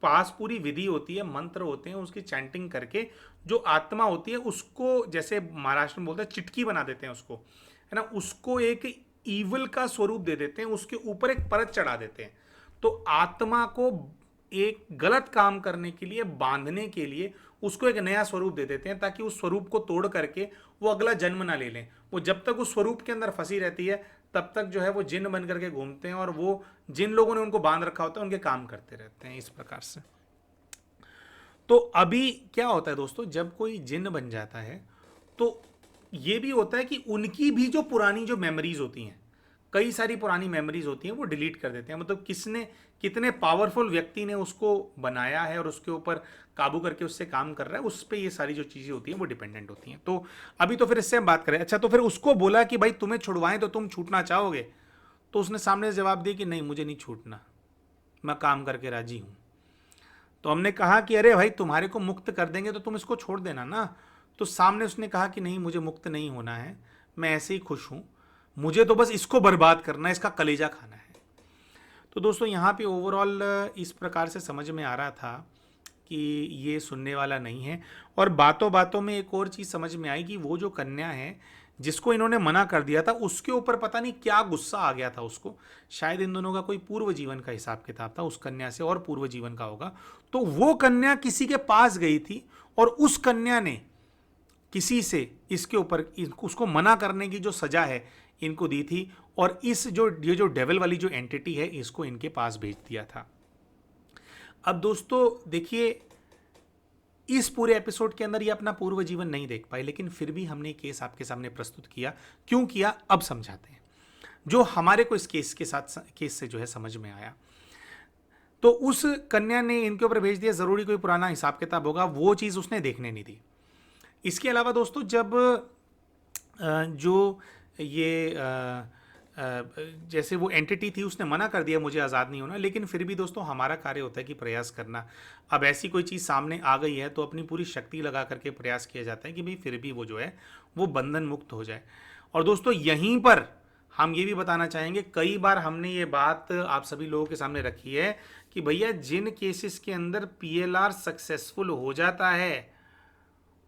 पास पूरी विधि होती है, मंत्र होते हैं, उसकी चैंटिंग करके जो आत्मा होती है उसको, जैसे महाराष्ट्र में बोलते हैं, चिटकी बना देते हैं उसको, है ना, उसको एक ईवल का स्वरूप दे देते हैं, उसके ऊपर एक परत चढ़ा देते हैं। तो आत्मा को एक गलत काम करने के लिए, बांधने के लिए उसको एक नया स्वरूप दे देते हैं, ताकि उस स्वरूप को तोड़ करके वो अगला जन्म ना ले लें। वो जब तक उस स्वरूप के अंदर फंसी रहती है तब तक जो है वो जिन बन करके घूमते हैं, और वो जिन लोगों ने उनको बांध रखा होता है उनके काम करते रहते हैं इस प्रकार से। तो अभी क्या होता है दोस्तों, जब कोई जिन बन जाता है तो ये भी होता है कि उनकी भी जो पुरानी जो मेमोरीज होती हैं, कई सारी पुरानी मेमोरीज होती हैं वो डिलीट कर देते हैं। मतलब कितने पावरफुल व्यक्ति ने उसको बनाया है और उसके ऊपर काबू करके उससे काम कर रहा है, उस पर ये सारी जो चीज़ें होती हैं वो डिपेंडेंट होती हैं। तो अभी तो फिर इससे हम बात करें। अच्छा, तो फिर उसको बोला कि भाई तुम्हें छुड़वाएं तो तुम छूटना चाहोगे? तो उसने सामने से जवाब दिया कि नहीं, मुझे नहीं छूटना, मैं काम करके राजी हूँ। तो हमने कहा कि अरे भाई, तुम्हारे को मुक्त कर देंगे तो तुम इसको छोड़ देना ना। तो सामने उसने कहा कि नहीं, मुझे मुक्त नहीं होना है, मैं ऐसे ही खुश हूँ, मुझे तो बस इसको बर्बाद करना है, इसका कलेजा खाना है। तो दोस्तों यहाँ पे ओवरऑल इस प्रकार से समझ में आ रहा था कि ये सुनने वाला नहीं है। और बातों बातों में एक और चीज़ समझ में आई कि वो जो कन्या है जिसको इन्होंने मना कर दिया था, उसके ऊपर पता नहीं क्या गुस्सा आ गया था उसको। शायद इन दोनों का कोई पूर्व जीवन का हिसाब किताब था उस कन्या से, और पूर्व जीवन का होगा। तो वो कन्या किसी के पास गई थी और उस कन्या ने किसी से इसके ऊपर उसको मना करने की जो सजा है इनको दी थी, और ये जो डेविल वाली जो एंटिटी है इसको इनके पास भेज दिया था। अब दोस्तों देखिए, इस पूरे एपिसोड के अंदर ये अपना पूर्व जीवन नहीं देख पाए, लेकिन फिर भी हमने केस आपके सामने प्रस्तुत किया। क्यों किया, अब समझाते हैं। जो हमारे को इस केस से जो है समझ में आया, तो उस कन्या ने इनके ऊपर भेज दिया, जरूरी कोई पुराना हिसाब किताब होगा, वो चीज उसने देखने नहीं दी। इसके अलावा दोस्तों, जब जो ये जैसे वो एंटिटी थी उसने मना कर दिया मुझे आज़ाद नहीं होना, लेकिन फिर भी दोस्तों हमारा कार्य होता है कि प्रयास करना। अब ऐसी कोई चीज़ सामने आ गई है तो अपनी पूरी शक्ति लगा करके प्रयास किया जाता है कि भाई फिर भी वो जो है वो बंधन मुक्त हो जाए। और दोस्तों यहीं पर हम ये भी बताना चाहेंगे, कई बार हमने ये बात आप सभी लोगों के सामने रखी है कि भैया जिन केसेस के अंदर पीएलआर सक्सेसफुल हो जाता है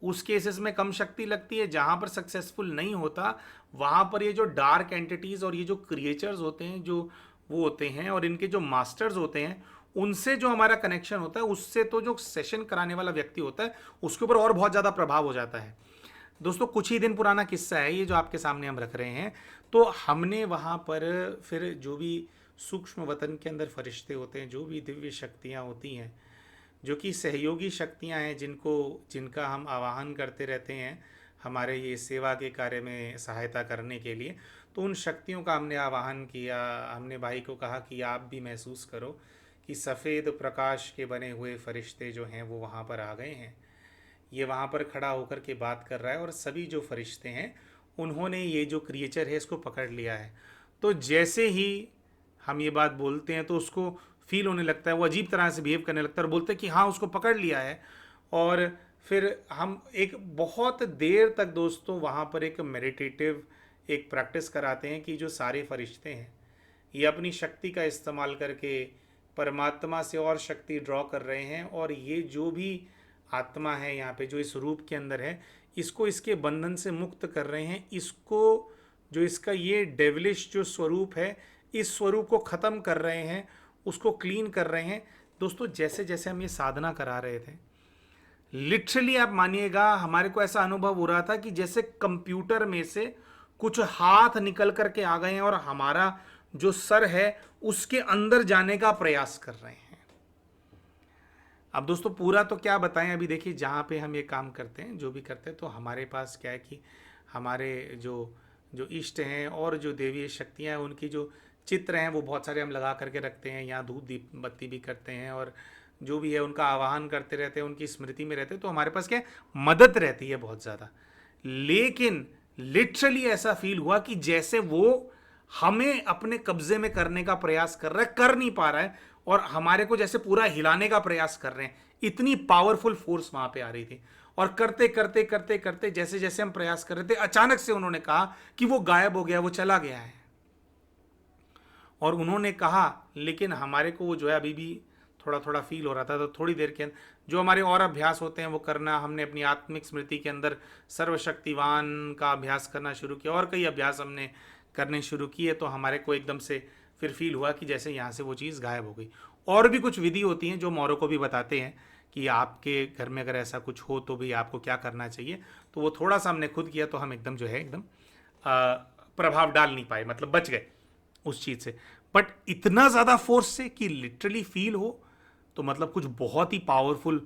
उस केसेस में कम शक्ति लगती है, जहां पर सक्सेसफुल नहीं होता वहां पर ये जो डार्क एंटिटीज और ये जो क्रिएचर्स होते हैं, जो वो होते हैं और इनके जो मास्टर्स होते हैं, उनसे जो हमारा कनेक्शन होता है, उससे तो जो सेशन कराने वाला व्यक्ति होता है उसके ऊपर और बहुत ज़्यादा प्रभाव हो जाता है। दोस्तों कुछ ही दिन पुराना किस्सा है ये जो आपके सामने हम रख रहे हैं। तो हमने वहाँ पर फिर जो भी सूक्ष्म वतन के अंदर फरिश्ते होते हैं, जो भी दिव्य शक्तियाँ होती हैं, जो कि सहयोगी शक्तियां हैं, जिनका हम आवाहन करते रहते हैं हमारे ये सेवा के कार्य में सहायता करने के लिए, तो उन शक्तियों का हमने आवाहन किया। हमने भाई को कहा कि आप भी महसूस करो कि सफ़ेद प्रकाश के बने हुए फरिश्ते जो हैं वो वहाँ पर आ गए हैं। ये वहाँ पर खड़ा होकर के बात कर रहा है और सभी जो फरिश्ते हैं उन्होंने ये जो क्रिएचर है इसको पकड़ लिया है। तो जैसे ही हम ये बात बोलते हैं तो उसको फील होने लगता है, वो अजीब तरह से बिहेव करने लगता है और बोलते हैं कि हाँ उसको पकड़ लिया है। और फिर हम एक बहुत देर तक दोस्तों वहाँ पर एक मेडिटेटिव एक प्रैक्टिस कराते हैं कि जो सारे फरिश्ते हैं ये अपनी शक्ति का इस्तेमाल करके परमात्मा से और शक्ति ड्रॉ कर रहे हैं, और ये जो भी आत्मा है यहाँ पे जो इस रूप के अंदर है इसको इसके बंधन से मुक्त कर रहे हैं। इसको जो इसका ये डेविलिश जो स्वरूप है इस स्वरूप को ख़त्म कर रहे हैं, उसको क्लीन कर रहे हैं। दोस्तों जैसे जैसे हम ये साधना करा रहे थे, लिटरली आप मानिएगा हमारे को ऐसा अनुभव हो रहा था कि जैसे कंप्यूटर में से कुछ हाथ निकल करके आ गए हैं और हमारा जो सर है उसके अंदर जाने का प्रयास कर रहे हैं। अब दोस्तों पूरा तो क्या बताएं, अभी देखिए जहाँ पे हम ये काम करते हैं, जो भी करते हैं, तो हमारे पास क्या है कि हमारे जो जो इष्ट हैं और जो देवीय शक्तियाँ हैं उनकी जो चित्र हैं वो बहुत सारे हम लगा करके रखते हैं। यहाँ धूप दीप बत्ती भी करते हैं और जो भी है उनका आवाहन करते रहते हैं, उनकी स्मृति में रहते हैं। तो हमारे पास क्या है, मदद रहती है बहुत ज़्यादा। लेकिन लिटरली ऐसा फील हुआ कि जैसे वो हमें अपने कब्जे में करने का प्रयास कर रहा है, कर नहीं पा रहा है, और हमारे को जैसे पूरा हिलाने का प्रयास कर रहे हैं। इतनी पावरफुल फोर्स वहां पे आ रही थी। और करते करते करते करते जैसे जैसे हम प्रयास कर रहे थे, अचानक से उन्होंने कहा कि वो गायब हो गया, वो चला गया है। और उन्होंने कहा, लेकिन हमारे को वो जो है अभी भी थोड़ा थोड़ा फील हो रहा था। तो थोड़ी देर के अंदर जो हमारे और अभ्यास होते हैं वो करना, हमने अपनी आत्मिक स्मृति के अंदर सर्वशक्तिवान का अभ्यास करना शुरू किया और कई अभ्यास हमने करने शुरू किए। तो हमारे को एकदम से फिर फील हुआ कि जैसे यहाँ से वो चीज़ गायब हो गई। और भी कुछ विधि होती हैं जो मौरों को भी बताते हैं कि आपके घर में अगर ऐसा कुछ हो तो भी आपको क्या करना चाहिए। तो वो थोड़ा सा हमने खुद किया तो हम एकदम जो है एकदम प्रभाव डाल नहीं पाए, मतलब बच गए उस चीज़ से। बट इतना ज़्यादा फोर्स से कि लिटरली फील हो, तो मतलब कुछ बहुत ही पावरफुल,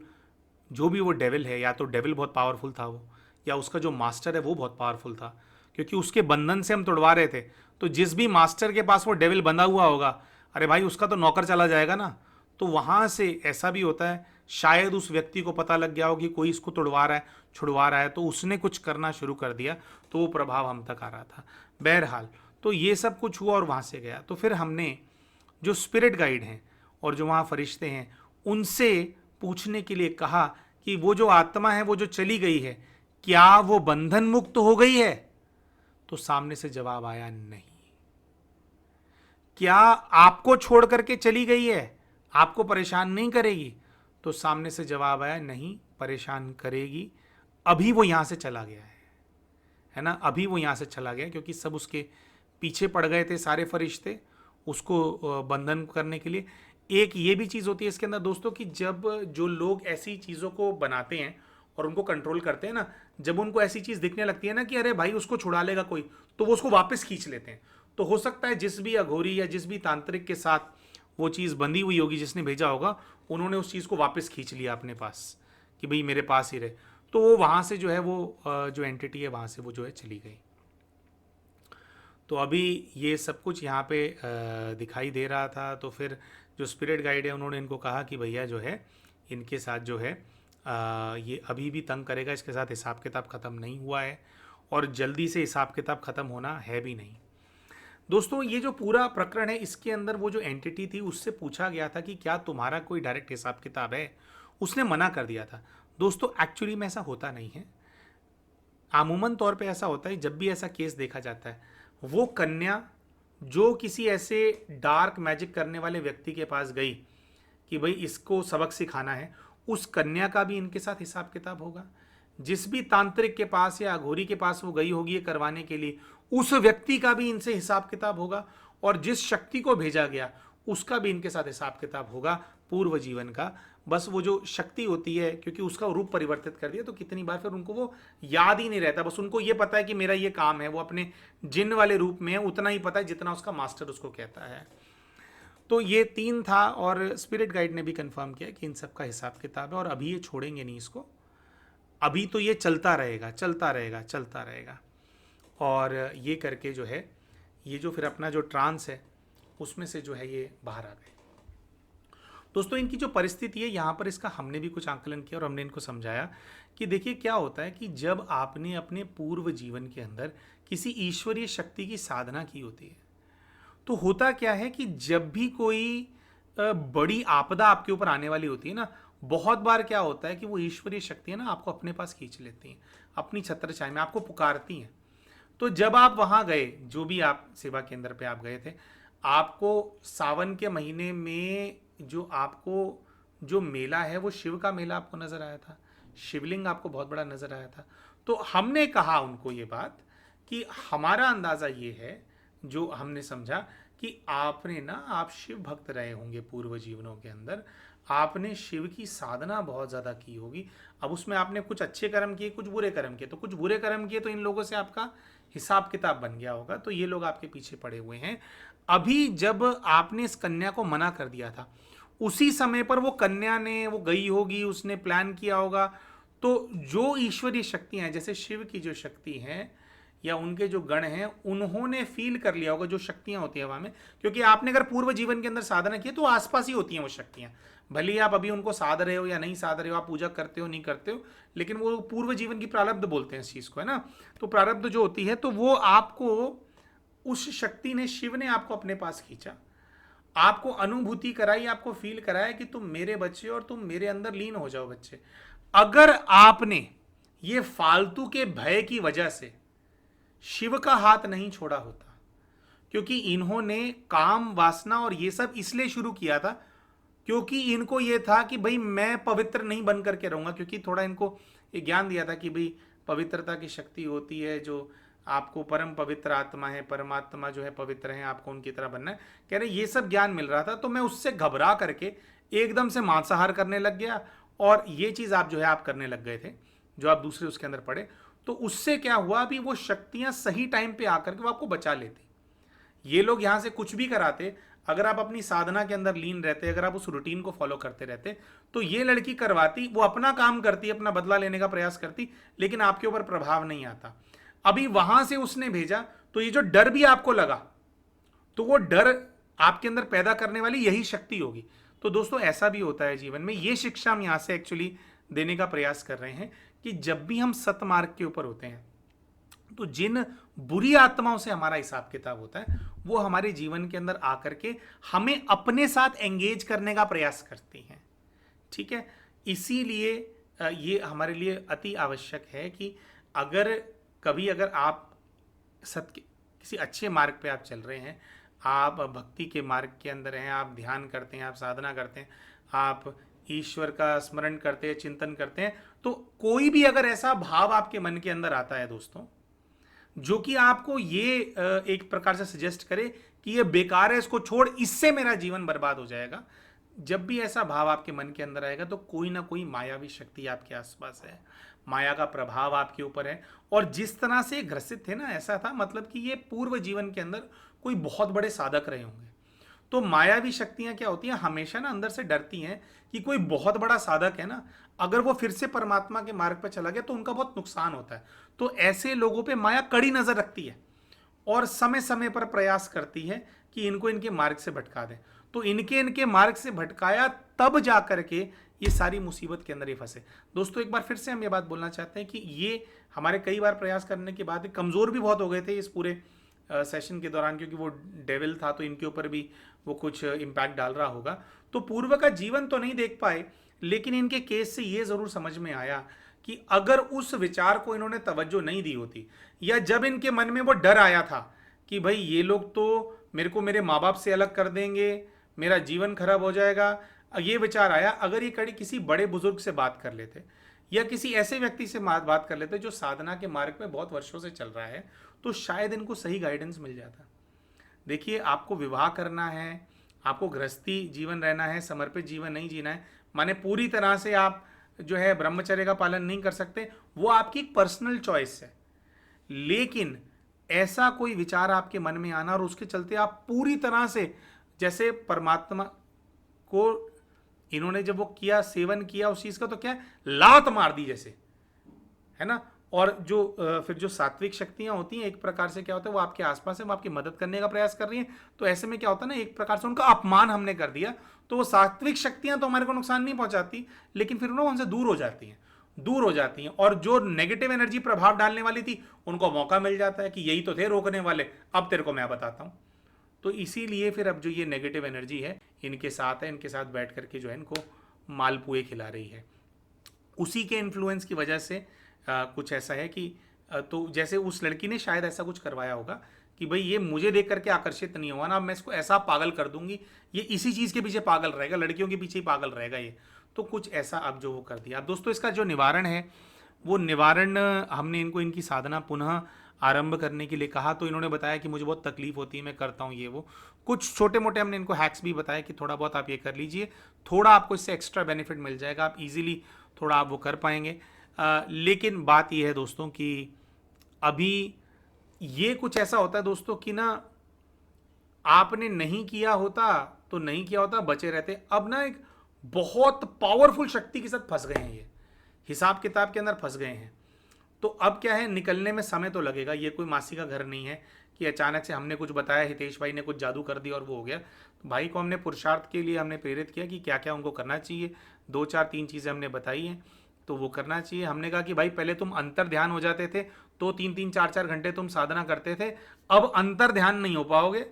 जो भी वो डेविल है, या तो डेविल बहुत पावरफुल था वो, या उसका जो मास्टर है वो बहुत पावरफुल था। क्योंकि उसके बंधन से हम तोड़वा रहे थे। तो जिस भी मास्टर के पास वो डेविल बंधा हुआ होगा, अरे भाई उसका तो नौकर चला जाएगा ना। तो वहां से ऐसा भी होता है, शायद उस व्यक्ति को पता लग गया हो कि कोई इसको तोड़वा रहा है, छुड़वा रहा है, तो उसने कुछ करना शुरू कर दिया, तो वो प्रभाव हम तक आ रहा था। बहरहाल तो ये सब कुछ हुआ और वहां से गया। तो फिर हमने जो स्पिरिट गाइड हैं और जो वहाँ फरिश्ते हैं उनसे पूछने के लिए कहा कि वो जो आत्मा है वो जो चली गई है, क्या वो बंधन मुक्त हो गई है? तो सामने से जवाब आया नहीं। क्या आपको छोड़ करके चली गई है, आपको परेशान नहीं करेगी? तो सामने से जवाब आया नहीं, परेशान करेगी। अभी वो यहां से चला गया है ना, अभी वो यहां से चला गया, क्योंकि सब उसके पीछे पड़ गए थे सारे फरिश्ते उसको बंधन करने के लिए। एक ये भी चीज़ होती है इसके अंदर दोस्तों कि जब जो लोग ऐसी चीज़ों को बनाते हैं और उनको कंट्रोल करते हैं ना, जब उनको ऐसी चीज़ दिखने लगती है ना कि अरे भाई उसको छुड़ा लेगा कोई, तो वो उसको वापस खींच लेते हैं। तो हो सकता है जिस भी अघोरी या जिस भी तांत्रिक के साथ वो चीज़ बंधी हुई होगी, जिसने भेजा होगा, उन्होंने उस चीज़ को वापस खींच लिया अपने पास कि भाई मेरे पास ही रहे। तो वो वहाँ से जो है वो जो एंटिटी है वहाँ से वो जो है चली गई। तो अभी ये सब कुछ यहाँ पे दिखाई दे रहा था। तो फिर जो स्पिरिट गाइड है उन्होंने इनको कहा कि भैया जो है इनके साथ जो है ये अभी भी तंग करेगा, इसके साथ हिसाब किताब ख़त्म नहीं हुआ है और जल्दी से हिसाब किताब ख़त्म होना है भी नहीं। दोस्तों ये जो पूरा प्रकरण है इसके अंदर वो जो एंटिटी थी उससे पूछा गया था कि क्या तुम्हारा कोई डायरेक्ट हिसाब किताब है? उसने मना कर दिया था। दोस्तों एक्चुअली में ऐसा होता नहीं है। आमूमन तौर पे ऐसा होता है, जब भी ऐसा केस देखा जाता है, वो कन्या जो किसी ऐसे डार्क मैजिक करने वाले व्यक्ति के पास गई कि भाई इसको सबक सिखाना है, उस कन्या का भी इनके साथ हिसाब किताब होगा। जिस भी तांत्रिक के पास या अघोरी के पास वो गई होगी ये करवाने के लिए, उस व्यक्ति का भी इनसे हिसाब किताब होगा। और जिस शक्ति को भेजा गया उसका भी इनके साथ हिसाब किताब होगा पूर्व जीवन का। बस वो जो शक्ति होती है, क्योंकि उसका रूप परिवर्तित कर दिया, तो कितनी बार फिर उनको वो याद ही नहीं रहता। बस उनको ये पता है कि मेरा ये काम है, वो अपने जिन वाले रूप में है उतना ही पता है जितना उसका मास्टर उसको कहता है। तो ये 3 था और स्पिरिट गाइड ने भी कंफर्म किया कि इन सब का हिसाब किताब है और अभी ये छोड़ेंगे नहीं इसको। अभी तो ये चलता रहेगा, चलता रहेगा, चलता रहेगा। और ये करके जो है ये जो फिर अपना जो ट्रांस है उसमें से जो है ये बाहर आ गए। दोस्तों इनकी जो परिस्थिति है यहाँ पर, इसका हमने भी कुछ आकलन किया और हमने इनको समझाया कि देखिए क्या होता है कि जब आपने अपने पूर्व जीवन के अंदर किसी ईश्वरीय शक्ति की साधना की होती है, तो होता क्या है कि जब भी कोई बड़ी आपदा आपके ऊपर आने वाली होती है ना, बहुत बार क्या होता है कि वो ईश्वरीय शक्तियां ना आपको अपने पास खींच लेती हैं, अपनी छत्र छाया में आपको पुकारती हैं। तो जब आप वहां गए, जो भी आप सेवा केंद्र पे आप गए थे, आपको सावन के महीने में जो आपको जो मेला है वो शिव का मेला आपको नजर आया था, शिवलिंग आपको बहुत बड़ा नजर आया था। तो हमने कहा उनको ये बात कि हमारा अंदाजा ये है, जो हमने समझा कि आपने ना, आप शिव भक्त रहे होंगे पूर्व जीवनों के अंदर, आपने शिव की साधना बहुत ज़्यादा की होगी। अब उसमें आपने कुछ अच्छे कर्म किए, कुछ बुरे कर्म किए, तो कुछ बुरे कर्म किए तो इन लोगों से आपका हिसाब किताब बन गया होगा, तो ये लोग आपके पीछे पड़े हुए हैं। अभी जब आपने इस कन्या को मना कर दिया था, उसी समय पर वो कन्या ने, वो गई होगी, उसने प्लान किया होगा। तो जो ईश्वरीय शक्तियां हैं, जैसे शिव की जो शक्ति हैं या उनके जो गण हैं, उन्होंने फील कर लिया होगा जो शक्तियां होती है वहां में। क्योंकि आपने अगर पूर्व जीवन के अंदर साधना की है तो आसपास ही होती हैं वो शक्तियां, भले ही आप अभी उनको साध रहे हो या नहीं साध रहे हो, आप पूजा करते हो नहीं करते हो, लेकिन वो पूर्व जीवन की प्रारब्ध बोलते हैं इस चीज को, है ना। तो प्रारब्ध जो होती है, तो वो आपको, उस शक्ति ने, शिव ने आपको अपने पास खींचा, आपको अनुभूति कराई, आपको फील कराया कि तुम मेरे बच्चे और तुम मेरे अंदर लीन हो जाओ बच्चे। अगर आपने ये फालतू के भय की वजह से शिव का हाथ नहीं छोड़ा होता, क्योंकि इन्होंने काम वासना और ये सब इसलिए शुरू किया था क्योंकि इनको ये था कि भाई मैं पवित्र नहीं बन करके रहूंगा, क्योंकि थोड़ा इनको ये ज्ञान दिया था कि भाई पवित्रता की शक्ति होती है, जो आपको परम पवित्र आत्मा है, परमात्मा जो है पवित्र है, आपको उनकी तरह बनना है। कह रहे ये सब ज्ञान मिल रहा था, तो मैं उससे घबरा करके एकदम से मांसाहार करने लग गया और ये चीज आप जो है आप करने लग गए थे, जो आप दूसरे उसके अंदर पड़े। तो उससे क्या हुआ, अभी वो शक्तियां सही टाइम पे आकर के वो आपको बचा लेती। ये लोग यहां से कुछ भी कराते, अगर आप अपनी साधना के अंदर लीन रहते, अगर आप उस रूटीन को फॉलो करते रहते, तो ये लड़की करवाती, वो अपना काम करती, अपना बदला लेने का प्रयास करती, लेकिन आपके ऊपर प्रभाव नहीं आता। अभी वहां से उसने भेजा, तो ये जो डर भी आपको लगा, तो वो डर आपके अंदर पैदा करने वाली यही शक्ति होगी। तो दोस्तों ऐसा भी होता है जीवन में। ये शिक्षा हम यहां से एक्चुअली देने का प्रयास कर रहे हैं कि जब भी हम सतमार्ग के ऊपर होते हैं, तो जिन बुरी आत्माओं से हमारा हिसाब किताब होता है, वो हमारे जीवन के अंदर आकर के हमें अपने साथ एंगेज करने का प्रयास करती हैं। ठीक है, इसीलिए ये हमारे लिए अति आवश्यक है कि अगर आप किसी अच्छे मार्ग पे आप चल रहे हैं, आप भक्ति के मार्ग के अंदर हैं, आप ध्यान करते हैं, आप साधना करते हैं, आप ईश्वर का स्मरण करते हैं, चिंतन करते हैं, तो कोई भी अगर ऐसा भाव आपके मन के अंदर आता है दोस्तों, जो कि आपको ये एक प्रकार से सजेस्ट करे कि ये बेकार है, इसको छोड़, इससे मेरा जीवन बर्बाद हो जाएगा, जब भी ऐसा भाव आपके मन के अंदर आएगा, तो कोई ना कोई मायावी शक्ति आपके आसपास है, माया का प्रभाव आपके ऊपर है। और जिस तरह से ग्रसित थे ना, ऐसा था मतलब कि ये पूर्व जीवन के अंदर कोई बहुत बड़े साधक रहे होंगे। तो मायावी शक्तियां क्या होती हैं, हमेशा ना अंदर से डरती हैं कि कोई बहुत बड़ा साधक है ना, अगर वो फिर से परमात्मा के मार्ग पर चला गया तो उनका बहुत नुकसान होता है। तो ऐसे लोगों पे माया कड़ी नजर रखती है और समय समय पर प्रयास करती है कि इनको इनके मार्ग से भटका दे। तो इनके मार्ग से भटकाया, तब जा करके ये सारी मुसीबत के अंदर ये फंसे। दोस्तों एक बार फिर से हम ये बात बोलना चाहते हैं कि ये हमारे कई बार प्रयास करने के बाद कमजोर भी बहुत हो गए थे इस पूरे सेशन के दौरान, क्योंकि वो डेविल था तो इनके ऊपर भी वो कुछ इम्पैक्ट डाल रहा होगा। तो पूर्व का जीवन तो नहीं देख पाए, लेकिन इनके केस से ये जरूर समझ में आया कि अगर उस विचार को इन्होंने तवज्जो नहीं दी होती, या जब इनके मन में वो डर आया था कि भाई ये लोग तो मेरे को मेरे माँ बाप से अलग कर देंगे, मेरा जीवन खराब हो जाएगा, ये विचार आया, अगर ये कड़ी किसी बड़े बुजुर्ग से बात कर लेते या किसी ऐसे व्यक्ति से बात कर लेते जो साधना के मार्ग में बहुत वर्षों से चल रहा है, तो शायद इनको सही गाइडेंस मिल जाता। देखिए, आपको विवाह करना है, आपको गृहस्थी जीवन रहना है, समर्पित जीवन नहीं जीना है, माने पूरी तरह से आप जो है ब्रह्मचर्य का पालन नहीं कर सकते, वो आपकी पर्सनल चॉइस है। लेकिन ऐसा कोई विचार आपके मन में आना और उसके चलते आप पूरी तरह से, जैसे परमात्मा को इन्होंने जब वो किया, सेवन किया उस चीज का, तो क्या लात मार दी जैसे, है ना। और जो फिर जो सात्विक शक्तियां होती हैं, एक प्रकार से क्या होता है, वो आपके आसपास है, वो आपकी मदद करने का प्रयास कर रही हैं। तो ऐसे में क्या होता है ना, एक प्रकार से उनका अपमान हमने कर दिया, तो वो सात्विक शक्तियां तो हमारे को नुकसान नहीं पहुंचाती, लेकिन फिर उन्होंने हमसे दूर हो जाती हैं। और जो नेगेटिव एनर्जी प्रभाव डालने वाली थी, उनको मौका मिल जाता है कि यही तो थे रोकने वाले, अब तेरे को मैं बताता हूं। तो इसीलिए फिर अब जो ये नेगेटिव एनर्जी है इनके साथ है, इनके साथ बैठ करके जो है इनको मालपुए खिला रही है। उसी के इन्फ्लुएंस की वजह से कुछ ऐसा है कि तो जैसे उस लड़की ने शायद ऐसा कुछ करवाया होगा कि भाई ये मुझे देख करके आकर्षित नहीं हुआ ना, अब मैं इसको ऐसा पागल कर दूंगी, ये इसी चीज़ के पीछे पागल रहेगा, लड़कियों के पीछे ही पागल रहेगा ये। तो कुछ ऐसा अब जो वो कर दिया। अब दोस्तों इसका जो निवारण है, वो निवारण हमने इनको इनकी साधना पुनः आरंभ करने के लिए कहा, तो इन्होंने बताया कि मुझे बहुत तकलीफ होती है, मैं करता हूँ ये वो। कुछ छोटे मोटे हमने इनको हैक्स भी बताया कि थोड़ा बहुत आप ये कर लीजिए, थोड़ा आपको इससे एक्स्ट्रा बेनिफिट मिल जाएगा, आप इजीली थोड़ा आप वो कर पाएंगे। लेकिन बात ये है दोस्तों कि अभी ये कुछ ऐसा होता है दोस्तों कि ना, आपने नहीं किया होता तो नहीं किया होता, बचे रहते। अब ना एक बहुत पावरफुल शक्ति के साथ फंस गए हैं, ये हिसाब किताब के अंदर फंस गए हैं। तो अब क्या है, निकलने में समय तो लगेगा। ये कोई मासी का घर नहीं है कि अचानक से हमने कुछ बताया, हितेश भाई ने कुछ जादू कर दिया और वो हो गया। तो भाई को हमने पुरुषार्थ के लिए हमने प्रेरित किया कि क्या क्या उनको करना चाहिए, 2 4 3 चीज़ें हमने बताई हैं, तो वो करना चाहिए। हमने कहा कि भाई पहले तुम अंतर ध्यान हो जाते थे तो 3 4 4 घंटे तुम साधना करते थे, अब अंतर ध्यान नहीं हो पाओगे,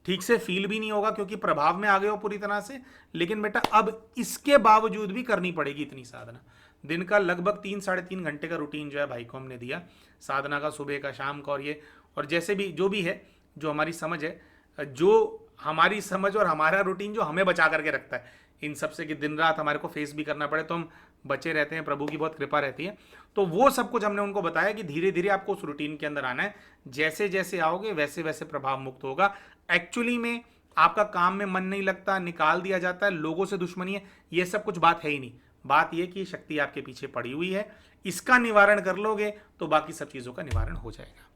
ठीक से फील भी नहीं होगा क्योंकि प्रभाव में आ गए हो पूरी तरह से। लेकिन बेटा अब इसके बावजूद भी करनी पड़ेगी इतनी साधना। दिन का लगभग 3 साढ़े 3 घंटे का रूटीन जो है भाई को हमने दिया साधना का, सुबह का, शाम का, और ये और जैसे भी जो भी है, जो हमारी समझ है, जो हमारी समझ और हमारा रूटीन जो हमें बचा करके रखता है इन सब से, कि दिन रात हमारे को फेस भी करना पड़े तो हम बचे रहते हैं, प्रभु की बहुत कृपा रहती है। तो वो सब कुछ हमने उनको बताया कि धीरे धीरे आपको उस रूटीन के अंदर आना है, जैसे जैसे आओगे वैसे वैसे प्रभाव मुक्त होगा। एक्चुअली में आपका काम में मन नहीं लगता, निकाल दिया जाता है, लोगों से दुश्मनी है, ये सब कुछ बात है ही नहीं। बात यह कि शक्ति आपके पीछे पड़ी हुई है, इसका निवारण कर लोगे तो बाकी सब चीज़ों का निवारण हो जाएगा।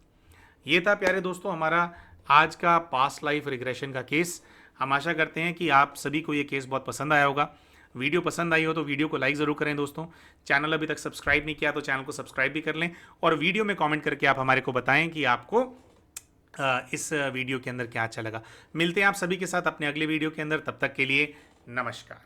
ये था प्यारे दोस्तों हमारा आज का पास्ट लाइफ रिग्रेशन का केस। हम आशा करते हैं कि आप सभी को ये केस बहुत पसंद आया होगा। वीडियो पसंद आई हो तो वीडियो को लाइक ज़रूर करें दोस्तों। चैनल अभी तक सब्सक्राइब नहीं किया तो चैनल को सब्सक्राइब भी कर लें, और वीडियो में कमेंट करके आप हमारे को बताएं कि आपको इस वीडियो के अंदर क्या अच्छा लगा। मिलते हैं आप सभी के साथ अपने अगले वीडियो के अंदर, तब तक के लिए नमस्कार।